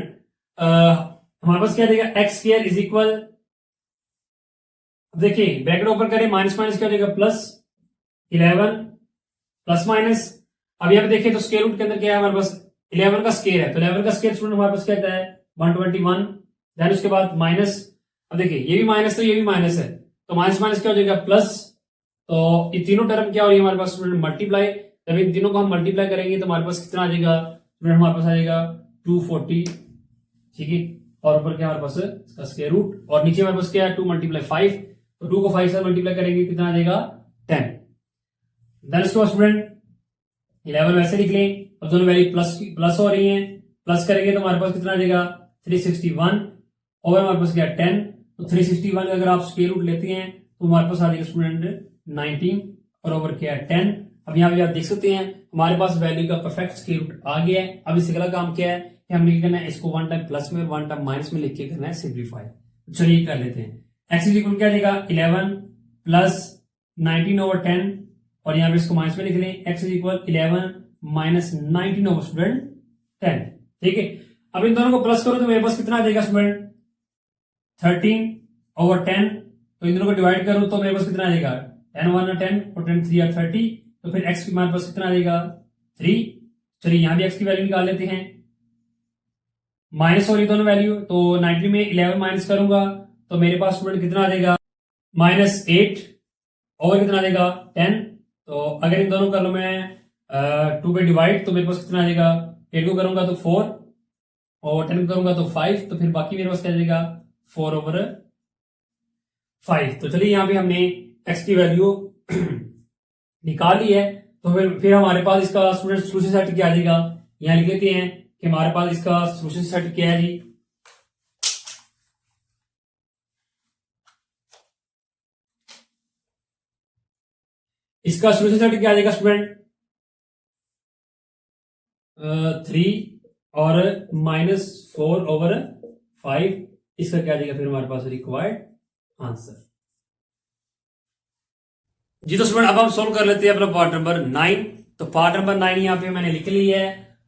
हमारे पास क्या देगा x² इज इक्वल देखिए ब्रैकेट ओपन करें माइनस माइनस क्या हो जाएगा +11 प्लस माइनस। अब यहाँ पे देखिए तो स्क्वायर रूट के अंदर क्या है हमारे पास 11 का स्क्वायर है। तो 11 का स्क्वायर स्टूडेंट हमारे पास क्या आता है 121। देन उसके बाद माइनस। अब देखिए ये भी माइनस तो ये भी माइनस है तो माइनस माइनस क्या हो जाएगा प्लस। तो ये तीनों टर्म क्या हो रही है हमारे पास स्टूडेंट मल्टीप्लाई। जब इन तीनों को हम मल्टीप्लाई करेंगे तो हमारे पास कितना आ जाएगा स्टूडेंट हमारे पास आ जाएगा 240, ठीक है, और ऊपर क्या हमारे पास इसका स्क्वायर रूट, और नीचे हमारे पास क्या है 2 मल्टीप्लाई 5, तो 2 को 5 से मल्टीप्लाई करेंगे कितना आ जाएगा 10। देन उसके बाद स्टूडेंट 11 वैसे लिख लें, और दोनों वैल्यू प्लस हो रही हैं, प्लस करेंगे तो हमारे पास कितना आ जाएगा 361, और हमारे पास क्या 10, तो 361 अगर आप स्क्वायर रूट लेते हैं तो हमारे पास आ जाएगा स्टूडेंट 19, और ओवर क्या है 10। अब यहाँ पे आप देख सकते हैं हमारे पास वैल्यू का परफेक्ट स्क्वायर रूट आ गया है। अब इससे अगला काम क्या है कि हमने क्या करना है, इसको वन टाइम प्लस में और वन टाइम माइनस में लिख के करना है सिंप्लीफाई। चलिए कर लेते हैं। एक्स इज इक्वल क्या आ जाएगा 11 प्लस 19 ओवर 10, और यहाँ पे इसको माइनस में लिख लें, x is equal 11 minus 19 over student 10, ठीक है। अब इन दोनों को प्लस करो तो मेरे पास कितना आ जाएगा स्टूडेंट 13 ओवर 10, तो इन दोनों को डिवाइड करूं तो मेरे पास कितना आ जाएगा 10 1 10 और 10 3 30, तो फिर x की हमारे पास कितना आ जाएगा 3। चलिए यहां भी x की वैल्यू निकाल लेते हैं, माइनस हो रही दोनों वैल्यू, तो 90 में 11 माइनस करूंगा तो मेरे पास स्टूडेंट कितना आ जाएगा -8 और कितना आ जाएगा 10। तो अगर इन दोनों कर लो मैं 2 पे डिवाइड तो मेरे पास कितना आ जाएगा, 8 को करूंगा तो 4 और 10 को करूंगा तो 5, तो फिर बाकी मेरे पास क्या आ जाएगा 4 ओवर 5। तो चलिए यहाँ पे हमने x की वैल्यू निकाल ली है, तो फिर हमारे पास इसका स्टूडेंट सोल्यूशन सेट क्या आ जाएगा, यहाँ लिख लेते हैं कि हमारे पास इसका सोल्यूशन सेट क्या है जी, इसका सोल्यूशन सेट क्या आ जाएगा स्टूडेंट 3 और -4 ओवर 5, इसका क्या आ जाएगा फिर हमारे पास रिक्वायर्ड आंसर। जी तो स्टूडेंट अब हम सोल्व कर लेते हैं अपना पार्ट नंबर 9। तो पार्ट नंबर 9 यहाँ पे मैंने लिख ली है,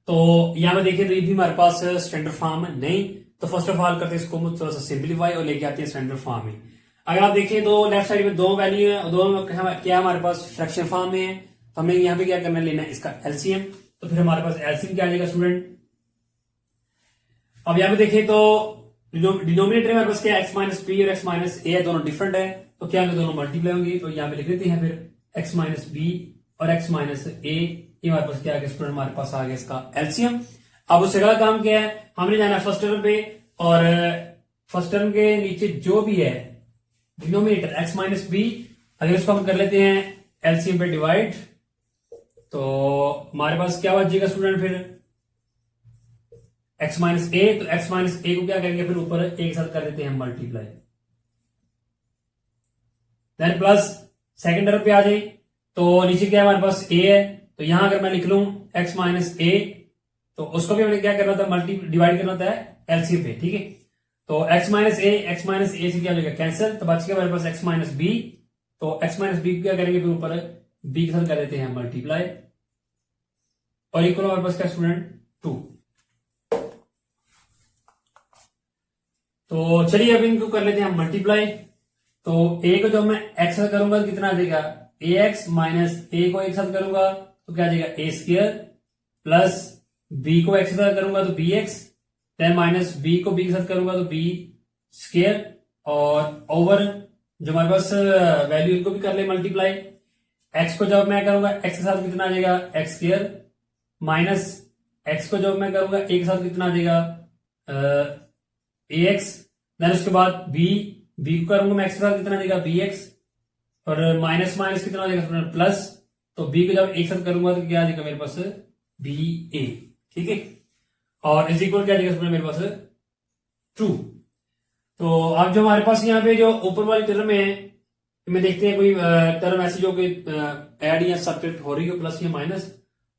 तो यहाँ पे देखिए तो ये भी हमारे पास स्टैंडर्ड फॉर्म नहीं, तो फर्स्ट ऑफ ऑल करते हैं इसको थोड़ा सा सिंप्लीफाई और लेके आते हैं स्टैंडर्ड फॉर्म में। अगर आप देखिए तो लेफ्ट साइड में दो वैल्यू है, दोनों क्या हमारे पास फ्रैक्शन फॉर्म में है, तो हमें यहाँ पे क्या करना है, लेना है इसका एलसीएम, तो फिर हमारे पास एलसीएम क्या आ जाएगा स्टूडेंट। अब यहाँ पे देखिए तो डिनोमिनेटर में हमारे पास क्या x माइनस पी और x माइनस ए दोनों डिफरेंट है, तो क्या दोनों मल्टीप्लाई होंगे, तो यहाँ पे लिख देते हैं फिर x माइनस बी और x माइनस ए, ये हमारे पास क्या आ गया स्टूडेंट, हमारे पास आ गया इसका एलसीएम। अब उससे अगला काम क्या है, हमने जाना है फर्स्ट टर्म पे, और फर्स्ट टर्म के नीचे जो भी है डिनोमिनेटर x माइनस बी, अगर इसको हम कर लेते हैं एलसीएम पे डिवाइड, तो हमारे पास क्या बचेगा स्टूडेंट फिर x माइनस ए, तो x माइनस ए को क्या करेंगे फिर ऊपर एक साथ कर देते हैं multiply, then plus second term पे आ जाए, तो नीचे क्या है हमारे पास a है, तो यहां अगर मैं लिख लूं x माइनस ए, तो उसको भी हमने क्या करना था, मल्टी डिवाइड करना था एलसीएम पे, ठीक है। तो x माइनस ए से क्या हो जाएगा कैंसिल, तो बच गया हमारे पास x माइनस बी, तो x माइनस बी को क्या करेंगे फिर ऊपर b के साथ कर देते हैं मल्टीप्लाई, और इक्वल हमारे पास क्या स्टूडेंट 2। तो चलिए अब इनको कर लेते हैं हम मल्टीप्लाई, तो a को जब मैं x साथ करूंगा तो कितना आ जाएगा ax माइनस a को एक साथ करूंगा तो क्या आ जाएगा a स्क्वायर, प्लस b को x के साथ करूंगा तो bx, देन माइनस b को b के साथ करूंगा तो b स्क्वायर, और ओवर जो हमारे पास वैल्यू इनको भी कर ले मल्टीप्लाई, x को जब मैं करूंगा x के साथ कितना आ जाएगा x स्क्वायर, माइनस x को जब मैं करूंगा a के साथ कितना आ जाएगा ax, देन उसके बाद b को करूंगा मैं x के साथ कितना आ जाएगा bx, और माइनस माइनस कितना आ जाएगा प्लस, तो b को जब एक साथ करूंगा तो क्या आ जाएगा मेरे पास ba, ठीक है, और इज इक्वल क्या आ जाएगा मेरे पास ट्रू। तो अब जो हमारे पास यहाँ पे जो ऊपर वाली टर्म है, में देखते हैं कोई टर्म ऐसी जो कि ऐड या सब्ट्रैक्ट हो रही हो प्लस या माइनस,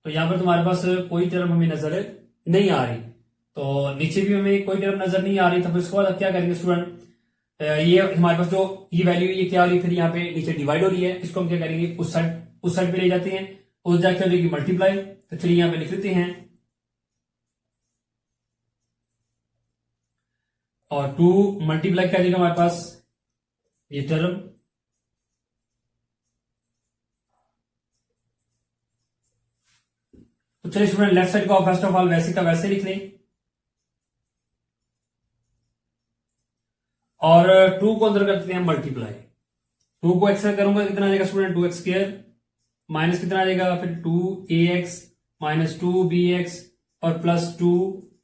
तो यहाँ पर तुम्हारे पास कोई टर्म हमें नजर नहीं आ रही, तो नीचे भी हमें कोई टर्म नजर नहीं आ रही, तो फिर उसके बाद क्या करेंगे स्टूडेंट, ये हमारे पास जो ये वैल्यू ये क्या हो रही है, फिर यहाँ पे नीचे डिवाइड हो रही है, इसको हम क्या करेंगे उस साइड पे ले जाते हैं, उस जाके हो जाएगी मल्टीप्लाई, तो चलिए यहाँ पे लिख लेते हैं, और 2 मल्टीप्लाई क्या जाएगा हमारे पास ये टर्म, तो चलिए स्टूडेंट लेफ्ट साइड को फर्स्ट ऑफ ऑल वैसे का वैसे लिख लें, और 2 को अंदर करते हैं मल्टीप्लाई, 2 को x से करूंगा कितना आ जाएगा स्टूडेंट 2x स्क्वायर, माइनस कितना आ जाएगा फिर 2ax माइनस 2bx और प्लस 2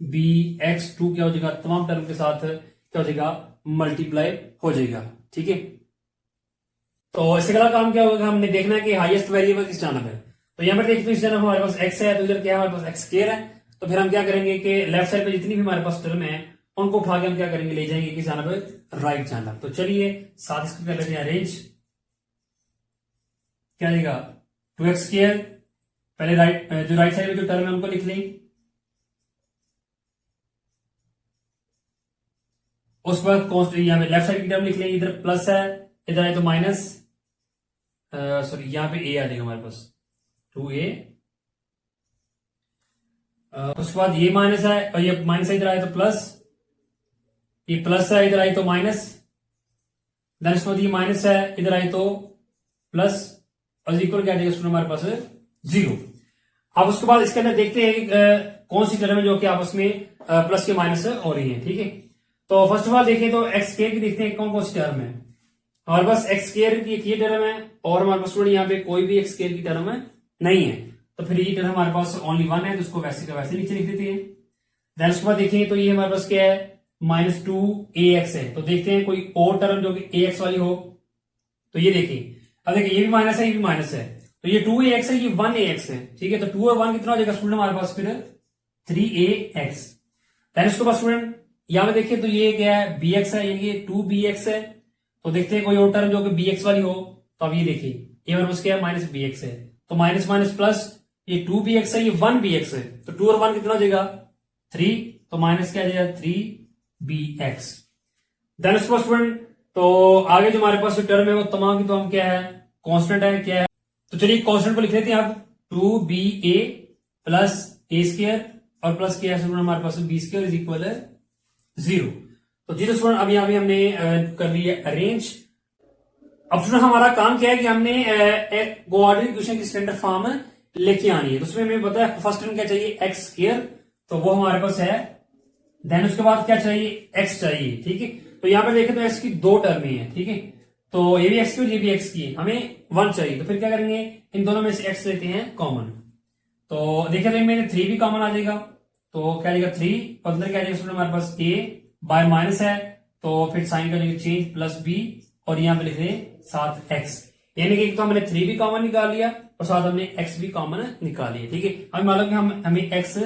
बी एक्स टू क्या हो जाएगा, तमाम टर्म के साथ क्या हो जाएगा, मल्टीप्लाई हो जाएगा। ठीक है, तो इससे अगला काम क्या होगा, हमने देखना है कि हाईएस्ट वेरिएबल किस जानब है। तो यहाँ पर देखते हैं इस जानब हमारे पास एक्स है, तो इधर क्या है हमारे पास एक्स स्क्वायर है। तो फिर हम क्या करेंगे कि लेफ्ट साइड पे जितनी भी हमारे पास टर्म है उनको उठा के हम क्या करेंगे, ले जाएंगे किस जानब, राइट जानब। तो चलिए साथ इसको कर लेते हैं अरेंज। क्या देगा, टू एक्स स्क्वायर, पहले जो राइट साइड में जो टर्म है उनको लिख लें, उसके बाद कॉन्स्टेंट यहाँ पे लेफ्ट साइड की टर्म लिख लें, इधर प्लस है, इधर आए तो माइनस, सॉरी यहाँ पे ए आ जाएगा हमारे पास 2a, उसके बाद ये माइनस है और ये माइनस है, इधर आए तो प्लस, ये प्लस है, इधर आए तो माइनस, देन उसके बाद ये माइनस है, इधर आए तो प्लस, और इक्वल क्या आ जाएगा हमारे पास 0। अब उसके बाद इसके अंदर देखते हैं कि कौन सी टर्म है जो कि आपस में प्लस के माइनस हो रही है। ठीक है, तो फर्स्ट ऑफ ऑल देखें तो एक्स स्क्वायर की देखते हैं कौन कौन सी टर्म है। हमारे पास एक्स स्क्वायर की एक ये टर्म है और हमारे पास यहाँ पे कोई भी एक्स स्क्वायर की टर्म नहीं है, तो फिर ये टर्म हमारे पास ओनली 1 है, तो उसको वैसे का वैसे नीचे लिख देते हैं। देन उसके बाद देखें तो ये हमारे पास क्या है, -2ax है। तो देखते हैं कोई और टर्म जो कि ax वाली हो, तो ये देखिए, अब देखिए ये भी माइनस है, ये भी माइनस है, तो ये 2ax है, ये 1ax है। ठीक है, तो 2 और 1 कितना हो जाएगा स्टूडेंट हमारे पास फिर 3ax। देन उसके बाद स्टूडेंट यहां पे देखिए तो ये क्या है, bx है, यानी 2bx है। तो देखते हैं कोई और टर्म जो कि bx वाली हो, तो अब ये देखिए ये हमारे पास क्या है, -bx है, तो माइनस माइनस प्लस, ये 2bx है, ये 1bx है, तो 2 और 1 कितना हो जाएगा 3, तो माइनस क्या आ जाएगा 3bx। देन उसके बाद स्टूडेंट तो आगे जो हमारे पास टर्म है वो तमाम की तो हम क्या है, कांस्टेंट है, क्या है, तो चलिए कांस्टेंट को लिख लेते हैं आप, 2ba प्लस a स्क्वायर और प्लस क्या है हमारे पास b स्क्वायर इज इक्वल 0। तो जी स्टूडेंट अब यहाँ पे हमने कर लिया अरेंज। अब स्टूडेंट हमारा काम क्या है कि हमने कोऑर्डिनेट इक्वेशन की स्टैंडर्ड फॉर्म लेके आनी है। तो उसमें हमें पता है फर्स्ट टर्म क्या चाहिए, एक्स स्क्वायर, तो वो हमारे पास है। देन उसके बाद क्या चाहिए, एक्स चाहिए। ठीक है, तो यहाँ पे देखें तो एक्स की दो टर्म ही है। ठीक है, तो ये भी एक्स की और ये भी एक्स की है, हमें 1 चाहिए, तो फिर क्या करेंगे, इन दोनों में से एक्स लेते हैं कॉमन। तो देखिए तो इनमें 3 भी कॉमन आ जाएगा, तो क्या जाएगा 3 और अंदर क्या जाएगा हमारे पास a बाय माइनस है, तो फिर साइन करेंगे चेंज प्लस b और यहाँ पे लिख रहे साथ x, यानी कि तो हमने 3 भी कॉमन निकाल लिया और साथ हमने x भी कॉमन निकाल लिया। ठीक है, हमें मालूम कि हमें x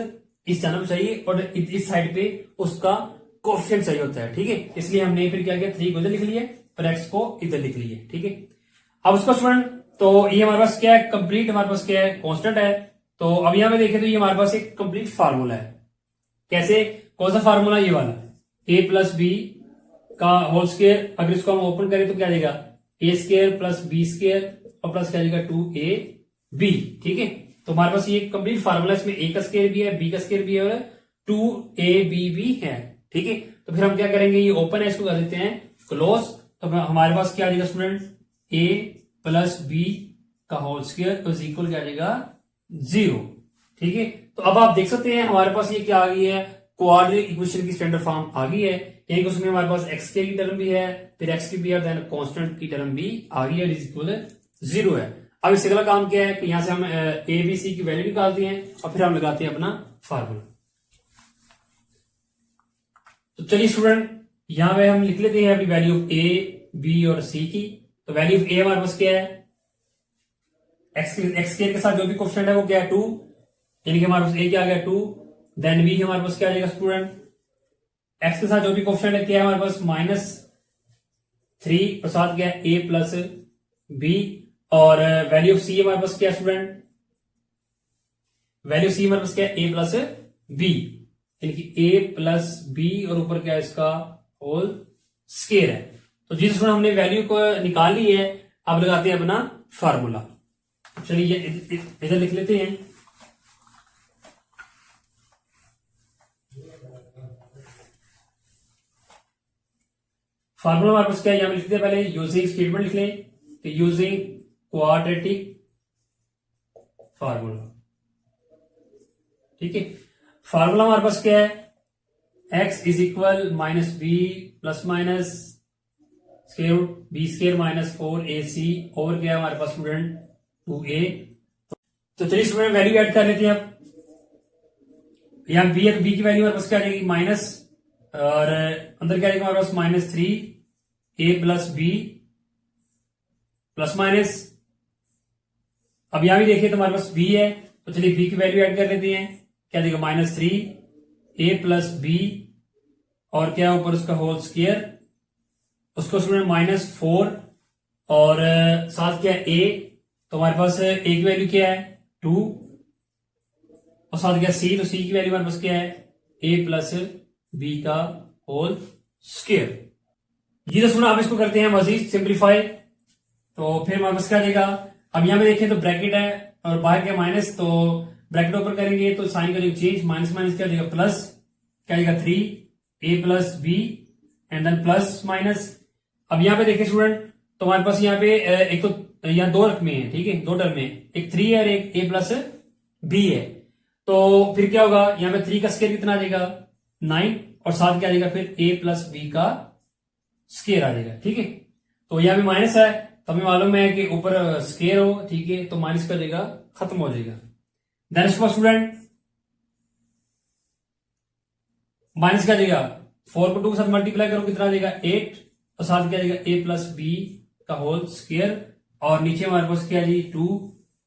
इस जानब चाहिए और इस साइड पे उसका कोएफिशिएंट चाहिए होता है। ठीक है, इसलिए हमने फिर क्या किया, 3 को इधर लिख लिया और x को इधर लिख लिया। ठीक है, अब उसका स्टूडेंट तो ये हमारे पास क्या है, कंप्लीट हमारे पास क्या है, कांस्टेंट है। तो अब यहां पे देखें तो ये हमारे पास एक कंप्लीट फार्मूला है। कैसे, कौन सा फार्मूला, ये वाला a प्लस बी का होल स्क्वायर, अगर इसको हम ओपन करें तो क्या जाएगा, a square plus B square और प्लस क्या जाएगा 2ab। ठीक है, तो हमारे पास ये कंप्लीट फार्मूला, इसमें a का स्क्वायर भी है, b का स्क्वायर भी है और 2ab भी है। ठीक है, तो फिर हम क्या करेंगे, ये ओपन है, इसको कर देते हैं क्लोज। तो हमारे पास क्या आ जाएगा स्टूडेंट, a प्लस बी का होल स्क्वायर इज इक्वल क्या आ जाएगा 0। ठीक है, तो अब आप देख सकते हैं हमारे पास ये क्या आ गई है, कोऑर्डिनेट इक्वेशन की स्टैंडर्ड फॉर्म आ गई है, यानी कि उसमें हमारे पास एक्स की टर्म भी है, फिर एक्स की भी है, देन कांस्टेंट की टर्म भी आ गई है, इज इक्वल 0 है। अब इससे अगला काम क्या है कि यहां से हम ए बी सी की वैल्यू निकालते हैं और फिर हम लगाते हैं अपना फार्मूला। तो चलिए स्टूडेंट यहां पे हम लिख लेते हैं अपनी वैल्यू ऑफ ए बी और सी की। तो वैल्यू ऑफ ए हमारे पास क्या है, एक्स के साथ जो भी कोएफिशिएंट है वो क्या है 2, यानी कि हमारे पास ए क्या आ गया 2। देन बी हमारे पास क्या आ जाएगा स्टूडेंट, एक्स के साथ जो भी कोएफिशिएंट है क्या है हमारे पास -3 और साथ क्या है ए प्लस बी। और वैल्यू ऑफ सी हमारे पास क्या है स्टूडेंट, वैल्यू सी हमारे पास क्या है ए प्लस बी, यानी कि ए प्लस बी और ऊपर क्या है इसका होल स्क्वायर है। तो जिस स्टूडेंट हमने वैल्यू को निकाल ली है, अब लगाते हैं अपना फार्मूला। चलिए इधर लिख लेते हैं, फार्मूला हमारे पास क्या है, यहां लिखते हैं पहले यूजिंग स्टेटमेंट लिख लें, तो यूजिंग क्वाड्रेटिक फार्मूला। ठीक है, फार्मूला हमारे पास क्या है, x is equal minus B plus minus square root B square minus 4ac over क्या है हमारे पास स्टूडेंट 2a। तो चलिए स्टूडेंट वैल्यू ऐड कर लेते हैं। अब यहाँ बी है तो बी की वैल्यू हमारे पास क्या आ जाएगी माइनस, और अंदर क्या आ जाएगा हमारे पास -3 A plus B plus minus. अब यहां भी देखिए तो हमारे पास बी है, तो चलिए बी की वैल्यू ऐड कर लेते हैं। क्या देगा -3 ए प्लस बी और क्या ऊपर उसका होल स्क्वायर, उसको स्टूडेंट -4 और साथ क्या ए, तो हमारे पास ए की वैल्यू क्या है 2 और साथ क्या सी, तो सी की वैल्यू हमारे पास क्या है ए प्लस बी का होल स्क्वायर। जी तो सुना, आप इसको करते हैं मजीद सिंप्लीफाई, तो फिर हमारे पास क्या देगा। अब यहां पे देखें तो ब्रैकेट है और बाहर क्या माइनस, तो ब्रैकेट ओपन करेंगे तो साइन का चेंज, माइनस माइनस क्या देगा प्लस, क्या देगा 3 A plus B and then plus minus. अब यहां पे देखिए स्टूडेंट, तो हमारे पास यहाँ पे एक तो यहाँ दो रकमें हैं, ठीक है, दो टर्म है, एक 3 है और एक ए प्लस बी है। तो फिर क्या होगा, यहाँ पे 3 का स्केयर कितना आ जाएगा 9 और साथ क्या आ जाएगा फिर ए प्लस बी का स्केयर आ जाएगा, ठीक है। तो यहाँ पे माइनस है तो हमें मालूम है कि ऊपर स्केयर हो, ठीक है, तो माइनस कर देगा, खत्म हो जाएगा। देन इसके बाद स्टूडेंट माइनस क्या देगा 4 को 2 के साथ मल्टीप्लाई करो कितना देगा 8 और साथ क्या देगा ए प्लस बी का होल स्क्वायर और नीचे हमारे पास क्या जी 2,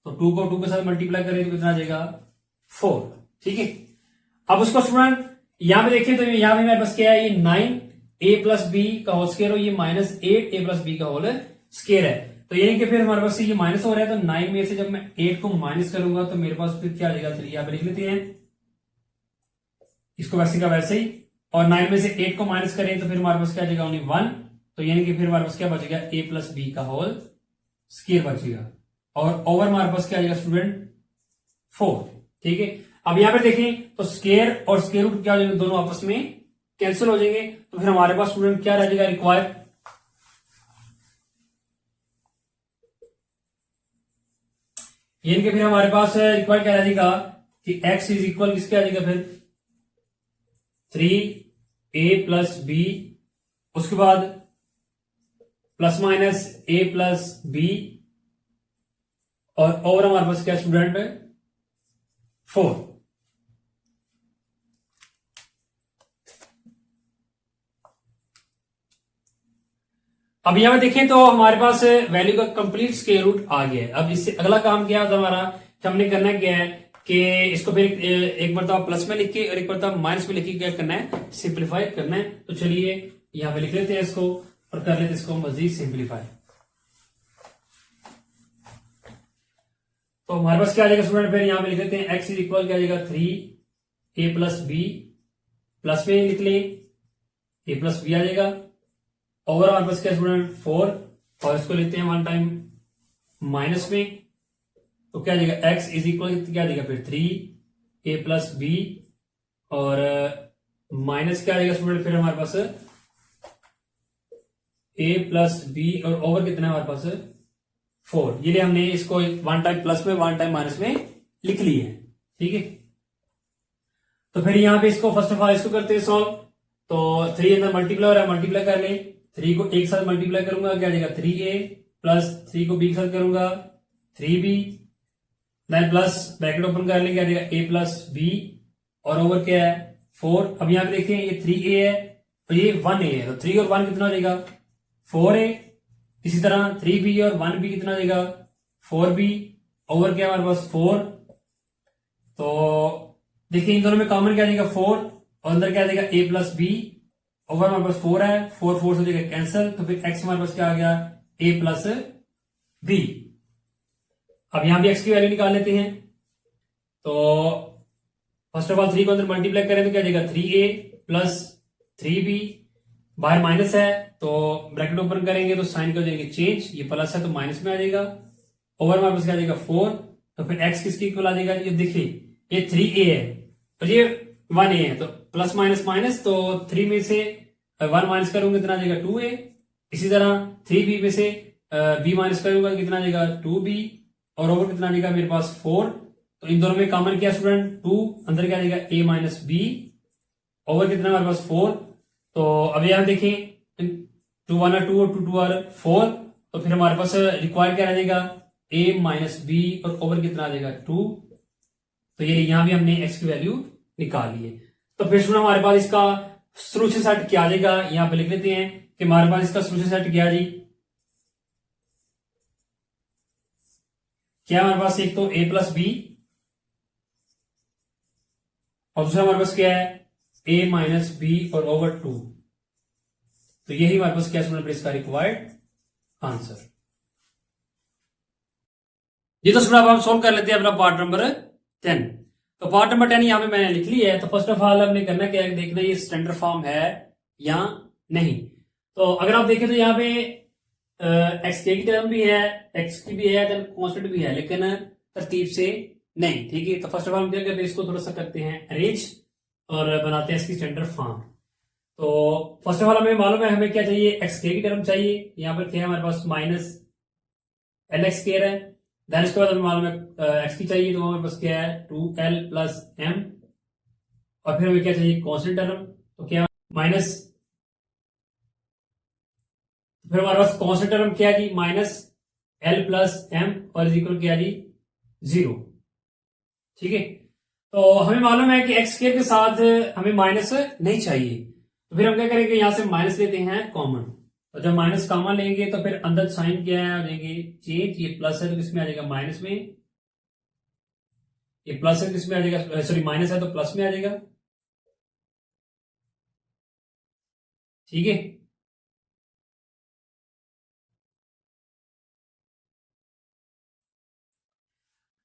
तो 2 को 2 के साथ मल्टीप्लाई करें तो कितना देगा 4, ठीक है। अब उसको स्टूडेंट यहां पे देखें तो यहां पे मेरे पास क्या है, ये 9 ए प्लस बी का होल स्क्वायर हो, ये -8 ए प्लस बी का होल स्क्वायर है। तो यानी कि फिर हमारे पास ये माइनस हो रहा है, तो 9 में से जब मैं 8 को माइनस करूंगा तो मेरे पास फिर क्या आ जाएगा, चलिए यहां पे लिख लेते हैं इसको वैसे का वैसे ही, और 9 में से 8 को माइनस करें तो फिर हमारे पास क्या आ जाएगा ओनली 1, तो यानी कि फिर हमारे पास क्या बचेगा ए प्लस बी का होल स्क्वायर बचेगा और ओवर हमारे पास क्या आ जाएगा स्टूडेंट 4, ठीक है। अब यहां पर देखें तो स्क्वायर और स्क्वायर रूट क्या हो जाएंगे, दोनों आपस में कैंसिल हो जाएंगे, तो फिर हमारे पास स्टूडेंट क्या रह जाएगा रिक्वायर, यानी कि फिर हमारे पास रिक्वायर क्या रह जाएगा कि x इज इक्वल किसके आ जाएगा फिर 3 ए प्लस बी, उसके बाद प्लस माइनस ए प्लस बी और ओवर हमारे पास क्या स्टूडेंट 4। अब यहां पे देखें तो हमारे पास वैल्यू का कंप्लीट स्क्वायर रूट आ गया है। अब इससे अगला काम क्या होता है हमारा, कि हमने करना क्या है कि इसको फिर एक मरतबा प्लस में लिख के और एक मरतबा माइनस में लिख के क्या करना है, सिंप्लीफाई करना है। तो चलिए यहां पे लिख लेते हैं इसको और कर लेते हैं इसको मजीद सिंप्लीफाई। तो हमारे पास क्या आ जाएगा स्टूडेंट, फिर यहां पे लिख लेते हैं एक्स इज इक्वल क्या आ जाएगा 3 ए प्लस बी, प्लस में लिख लें ए प्लस बी आ जाएगा, ओवर हमारे पास क्या स्टूडेंट 4 और इसको लेते हैं 1 टाइम माइनस में, तो क्या जाएगा x इज इक्वल क्या देगा फिर 3 ए प्लस बी और माइनस क्या आएगा स्टूडेंट फिर हमारे पास ए प्लस बी और ओवर कितना है हमारे पास 4। ये लिए हमने इसको 1 टाइम प्लस में 1 टाइम माइनस में लिख ली है, ठीक है। तो फिर यहां पे इसको फर्स्ट ऑफ ऑल इसको करते हैं सॉल्व, तो 3 अंदर मल्टीप्लाई हो रहा है, मल्टीप्लाई कर ले, 3 को एक साथ मल्टीप्लाई करूंगा क्या जाएगा 3a प्लस 3 को b के साथ करूंगा 3b, then plus bracket open कर लेंगे क्या जाएगा a प्लस b और ओवर क्या है 4। अब यहां पे देखिए ये 3a है और ये 1a है, तो 3 और 1 कितना हो जाएगा 4a, इसी तरह 3b और 1b कितना हो जाएगा 4b, ओवर क्या हमारे पास 4। तो देखिए इन दोनों में कॉमन क्या जाएगा 4 और अंदर क्या जाएगा a प्लस b, ओवर हमारे पास 4 है, 4 4 से जाएगा कैंसिल, तो फिर x हमारे पास क्या आ गया a प्लस b। अब यहां भी x की वैल्यू निकाल लेते हैं, तो फर्स्ट ऑफ ऑल 3 को अंदर मल्टीप्लाई करें तो क्या जाएगा 3a प्लस 3b, बाहर माइनस है तो ब्रैकेट ओपन करेंगे तो साइन कर देंगे चेंज, ये प्लस है तो माइनस में आ जाएगा, ओवर हमारे पास क्या आ जाएगा 4, तो फिर x किसके इक्वल आ जाएगा, ये देखिए ये 3a है और ये 1a है, तो प्लस माइनस माइनस, तो 3 में से 1 माइनस करूंगा कितना आ जाएगा 2a, इसी तरह 3b में से b माइनस करूंगा कितना आ जाएगा 2b और ओवर कितना आ जाएगा मेरे पास 4। तो इन दोनों में कॉमन क्या स्टूडेंट 2, अंदर क्या आ जाएगा a माइनस बी, ओवर कितना हमारे पास 4। तो अब यहां देखें 2 1 2 और 2 2 आर 4, तो फिर हमारे पास रिक्वायर क्या आ जाएगा a माइनस बी और ओवर कितना आ जाएगा 2। तो ये यहां भी हमने x की वैल्यू निकालिए। तो फिर स्टूडेंट हमारे पास इसका सॉल्यूशन सेट क्या आ जाएगा, यहां पे लिख लेते हैं कि हमारे पास इसका सॉल्यूशन सेट क्या है जी, क्या हमारे पास एक तो a प्लस बी और दूसरा हमारे पास क्या है a माइनस बी और ओवर 2। तो यही हमारे पास क्या स्टूडेंट इसका रिक्वायर्ड आंसर। ये तो स्टूडेंट अब हम सोल्व कर लेते हैं अपना पार्ट नंबर 10। तो पार्ट नंबर 10 यहां पे मैंने लिख ली है। तो फर्स्ट ऑफ ऑल हमने करना क्या है, देखना ये स्टैंडर्ड फॉर्म है या नहीं। तो अगर आप देखें तो यहाँ पे एक्स के की टर्म भी है, एक्स की भी है, देन कांस्टेंट भी है, लेकिन तरतीब से नहीं। ठीक है, तो फर्स्ट ऑफ ऑल हम क्या करते हैं, इसको थोड़ा सा करते हैं अरेंज और बनाते हैं इसकी स्टैंडर्ड फॉर्म। तो फर्स्ट ऑफ ऑल हमें मालूम है हमें क्या चाहिए, एक्स के की टर्म चाहिए। यहाँ पर क्या है हमारे पास माइनस एल एक्स स्क्वायर है। देन इसके बाद हमें मालूम है एक्स की चाहिए, तो हमारे पास क्या है 2l प्लस m। और फिर हमें क्या चाहिए कांस्टेंट टर्म, तो क्या माइनस, फिर हमारे पास कांस्टेंट टर्म क्या है G minus l plus m और इज इक्वल क्या है जी 0। ठीक है, तो हमें मालूम है कि एक्स स्क्वायर के साथ हमें माइनस नहीं चाहिए, तो फिर हम क्या करेंगे यहां से माइनस लेते हैं कॉमन। तो जब माइनस कॉमन लेंगे तो फिर अंदर साइन क्या है देंगे चेंज, ये प्लस है तो किसमें आ जाएगा माइनस में, ये प्लस है किसमें आ जाएगा, सॉरी माइनस है तो प्लस में आ जाएगा। ठीक है,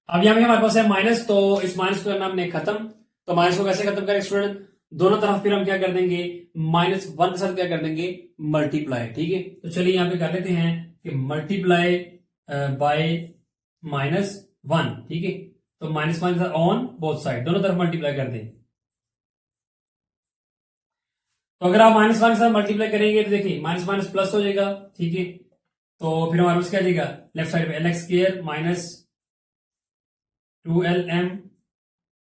अब यहां पे हमारे पास है माइनस, तो इस माइनस को करना हमने खत्म। तो माइनस को कैसे खत्म करें स्टूडेंट, दोनों तरफ फिर हम क्या कर देंगे माइनस वन के साथ क्या कर देंगे मल्टीप्लाई। ठीक है, तो चलिए यहां पे कर लेते हैं कि मल्टीप्लाई बाय माइनस वन। ठीक है, तो minus one on both side, दोनों तरफ मल्टीप्लाई कर दें। तो अगर आप माइनस वन के साथ मल्टीप्लाई करेंगे तो देखिए माइनस माइनस प्लस हो जाएगा। ठीक है, तो फिर हमारे पास क्या जाएगा लेफ्ट साइड पे L x square minus 2lm,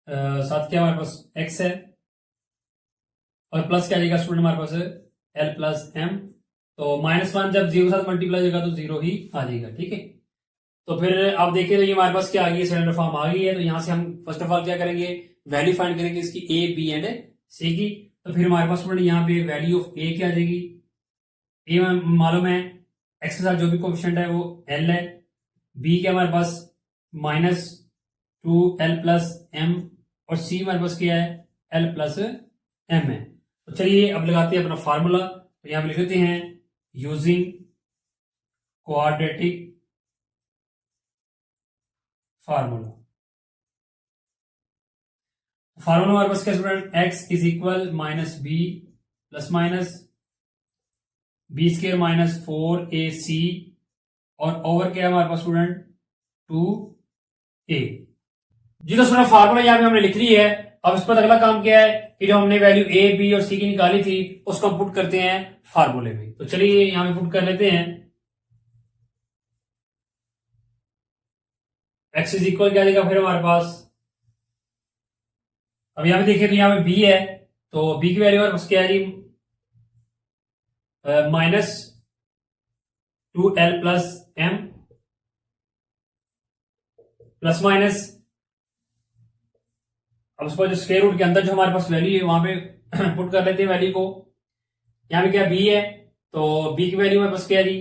साथ क्या हमारे पास x है और प्लस क्या जाएगा स्टूडेंट हमारे पास l प्लस m। तो माइनस वन जब जीरो के साथ मल्टीप्लाई होगा तो जीरो ही आ जाएगा। ठीक है, तो फिर आप देखिए तो ये हमारे पास क्या आ गई है सिलेंडर फॉर्म आ गई है। तो यहां से हम फर्स्ट ऑफ ऑल क्या करेंगे वैल्यू फाइंड करेंगे इसकी a b एंड c की। तो फिर हमारे पास स्टूडेंट यहाँ पे वैल्यू ऑफ a क्या आ जाएगी, a मालूम है x के साथ जो भी कोफिशिएंट है वो l है, b क्या हमारे पास माइनस 2l प्लस m और c हमारे पास क्या है l प्लस m है। तो चलिए अब लगाते हैं अपना फार्मूला। तो यहां पे लिख लेते हैं यूजिंग क्वाड्रेटिक फार्मूला। फार्मूला हमारे पास क्या student x is equal minus B plus minus B square minus 4ac और ओवर क्या है हमारे पास स्टूडेंट 2a। जी तो स्टूडेंट फार्मूला यहां पे हमने लिख ली है। अब इस पर अगला काम क्या है कि जो हमने वैल्यू a b और c की निकाली थी उसको पुट करते हैं फार्मूले में। तो चलिए यहां पे पुट कर लेते हैं x इज इक्वल क्या जाएगा फिर हमारे पास, अब यहां पे देखिए तो यहां पे b है, तो b की वैल्यू हमारे पास क्या है G minus 2l plus m plus minus, अब उसको जो स्क्वायर रूट के अंदर जो हमारे पास वैल्यू है वहां पे पुट कर लेते हैं वैल्यू को। यहां पे क्या b है, तो b की वैल्यू हमारे पास क्या है G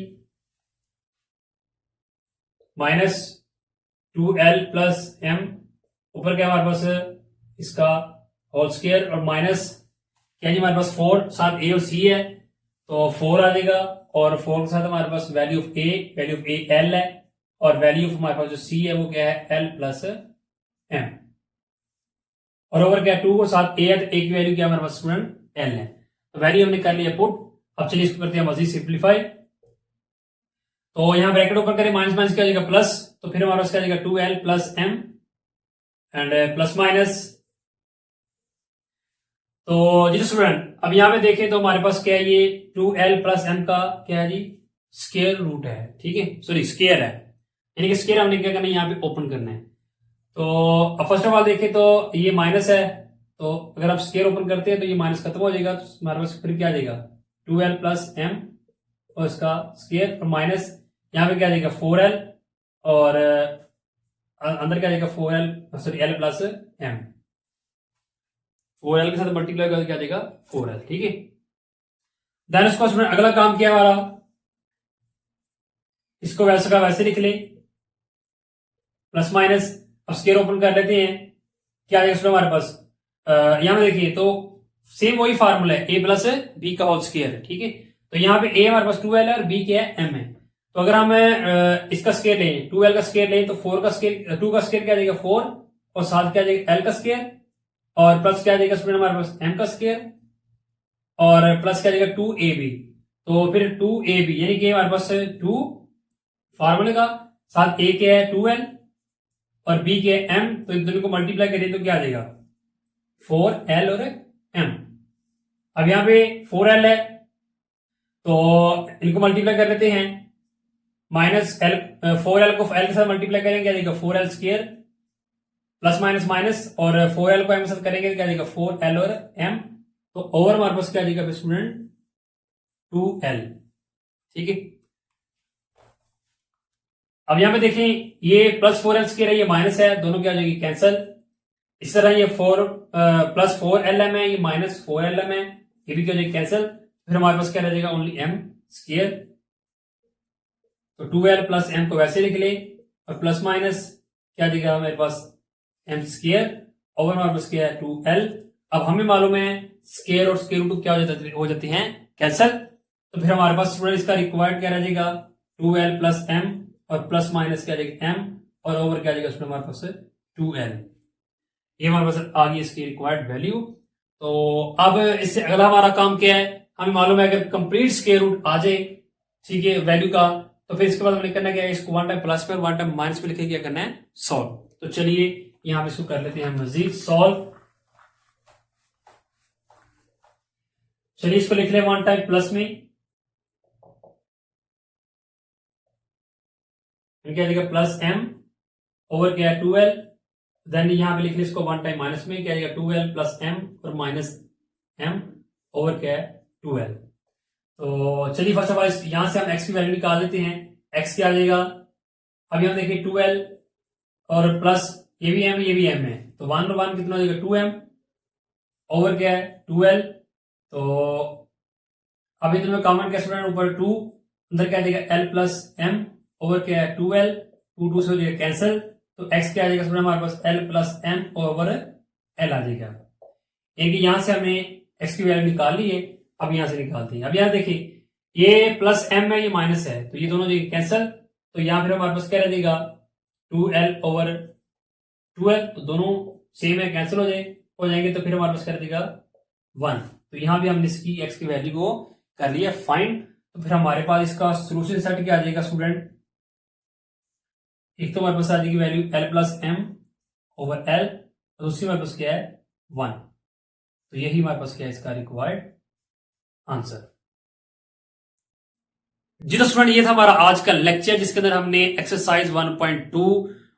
minus 2l plus m, ऊपर क्या हमारे पास इसका होल स्क्वायर और माइनस क्या जी हमारे पास 4, साथ a और c है तो 4 आ जाएगा और 4 के साथ हमारे पास वैल्यू ऑफ a l है और वैल्यू ऑफ हमारे पास जो c है वो क्या है l प्लस m और ओवर क्या 2 को साथ a है तो a की वैल्यू क्या हमारे पास स्टूडेंट l है। तो वैल्यू हमने कर लिया पुट। अब चलिए इसको करते हैं मजीद सिंप्लीफाई। तो यहां ब्रैकेट ओपन करें माइनस माइनस क्या जाएगा प्लस, तो फिर हमारे पास क्या जाएगा 2l plus m and plus minus. तो जी स्टूडेंट अब यहां पे देखें तो हमारे पास क्या है ये 2l प्लस m का क्या है जी स्क्वायर रूट है। ठीक है, सॉरी स्क्वायर है, यानी कि स्क्वायर हमने क्या करना है यहाँ पे ओपन करना है। तो अब फर्स्ट ऑफ ऑल देखें तो ये माइनस है, तो अगर आप स्क्वायर ओपन करते हैं तो ये माइनस खत्म हो जाएगा, तो हमारे पास फिर क्या आ जाएगा 2l प्लस m और इसका स्क्वायर और माइनस यहाँ पे क्या आ जाएगा 4l और अंदर क्या आ जाएगा 4l sorry l plus m। 4L के साथ मल्टीप्लाई करके क्या देगा 4L, ठीक है। देन उसको उसमें अगला काम किया हमारा, इसको वैसे का वैसे लिख ले, प्लस माइनस। अब स्केयर ओपन कर लेते हैं, क्या है इसमें हमारे पास, यहां में देखिए तो सेम वही फार्मूला है, a प्लस बी का होल स्केयर, ठीक है। तो यहाँ पे a हमारे पास 2L है और b क्या है m है। तो अगर हम इसका स्केयर लें, 2L का स्केयर लें तो 4 का स्केयर, 2 का स्केयर क्या जाएगा 4 और साथ क्या जाएगा l का स्केयर और प्लस क्या जाएगा इसमें हमारे पास m का स्केयर और प्लस क्या जाएगा 2ab। तो फिर 2ab यानी कि हमारे पास 2 फार्मूले का, साथ a क्या है 2L और b क्या है m। तो इन दोनों को मल्टीप्लाई करें तो क्या आ जाएगा 4L और m। अब यहां पे 4L है तो इनको मल्टीप्लाई कर लेते हैं, माइनस L, 4L को L के साथ मल्टीप्लाई करेंगे क्या जाएगा 4L square, plus minus minus और 4L को m के साथ करेंगे क्या जाएगा 4L और m। तो ओवर हमारे पास क्या जाएगा स्टूडेंट 2L, ठीक है। अब यहां पे देखें ये प्लस 4L स्क्वायर है, ये माइनस है, दोनों क्या हो जाएगी कैंसल। इस तरह ये 4 प्लस 4LM है, ये माइनस 4LM है, ये भी क्या हो जाएगी कैंसल। फिर हमारे पास क्या रह जाएगा ओनली m स्क्वायर। तो 2L प्लस m को वैसे लिख ले और प्लस माइनस क्या जाएगा हमारे पास m स्क्वायर ओवर हमारे पास क्या है 2L। अब हमें मालूम है स्क्वायर और स्क्वायर रूट क्या हो जाते हैं कैंसल। तो फिर हमारे पास स्टूडेंट इसका रिक्वायर्ड क्या रह जाएगा 2L प्लस m और प्लस माइनस क्या जाएगा m और ओवर क्या जाएगा हमारे पास 2L। ये हमारे पास आ गई इसकी रिक्वायर्ड वैल्यू। तो अब इससे अगला हमारा काम क्या है, हमें मालूम है अगर कंप्लीट स्क्वायर रूट आ जाए, ठीक है, वैल्यू का, तो फिर इसके बाद हमने करना क्या है, इसको वन टाइम प्लस में वन टाइम माइनस में लिखे क्या करना है सॉल्व। तो चलिए यहां पे इसको कर लेते हैं मजीद सॉल्व। चलिए इसको लिख ले वन टाइम प्लस में, क्या जाएगा प्लस m ओवर क्या है 2L। देन यहां पे लिख ले इसको वन टाइम माइनस में, क्या जाएगा 2L प्लस m और माइनस m ओवर क्या है 2L। तो चलिए फर्स्ट ऑफ ऑल यहां से हम x की वैल्यू निकाल देते हैं, x क्या आ जाएगा, अब यहां देखिए 2L और प्लस ये भी m ये भी m है, तो 1 और 1 कितना हो जाएगा 2m ओवर क्या है 2L। तो अभी तुम्हें कॉमन क्या स्टूडेंट ऊपर 2 अंदर क्या आ जाएगा l प्लस m ओवर क्या है 2L, 2 से हो जाएगा कैंसिल। तो x क्या आ जाएगा स्टूडेंट हमारे पास l plus m over l आ जाएगा। यानी कि यहां से हमने x की वैल्यू निकाल ली है, अब यहां से निकालते हैं। अब यहां देखिए ये प्लस m है ये माइनस है, तो ये दोनों जाएंगे कैंसिल। तो यहां फिर हमारे पास क्या रह जाएगा 2L ओवर 2L, तो दोनों सेम है कैंसिल हो जाएंगे। तो फिर हमारे पास क्या रह जाएगा 1। तो यहां भी हमने इसकी x की वैल्यू को कर लिया फाइंड। तो फिर हमारे पास इसका सोल्यूशन सेट क्या आ जाएगा स्टूडेंट, एक तो हमारे पास आ जाएगी value l plus m over l और दूसरी हमारे पास क्या है 1। तो यही हमारे पास क्या है इसका रिक्वायर्ड आंसर। जी तो स्टूडेंट ये था हमारा आज का लेक्चर, जिसके अंदर हमने एक्सरसाइज 1.2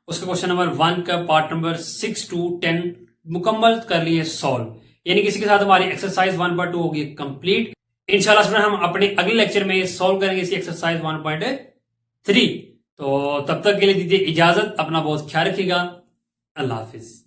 उसका क्वेश्चन नंबर 1 का पार्ट नंबर 6 to 10 मुकम्मल कर लिए सॉल्व। यानी कि इसी के साथ हमारी एक्सरसाइज 1.2 होगी कंप्लीट। इंशाल्लाह स्टूडेंट हम अपने अगले लेक्चर में सॉल्व करेंगे इसी एक्सरसाइज 1.3। तो तब तक के लिए दीजिए इजाजत, अपना बहुत ख्याल रखिएगा, अल्लाह हाफिज।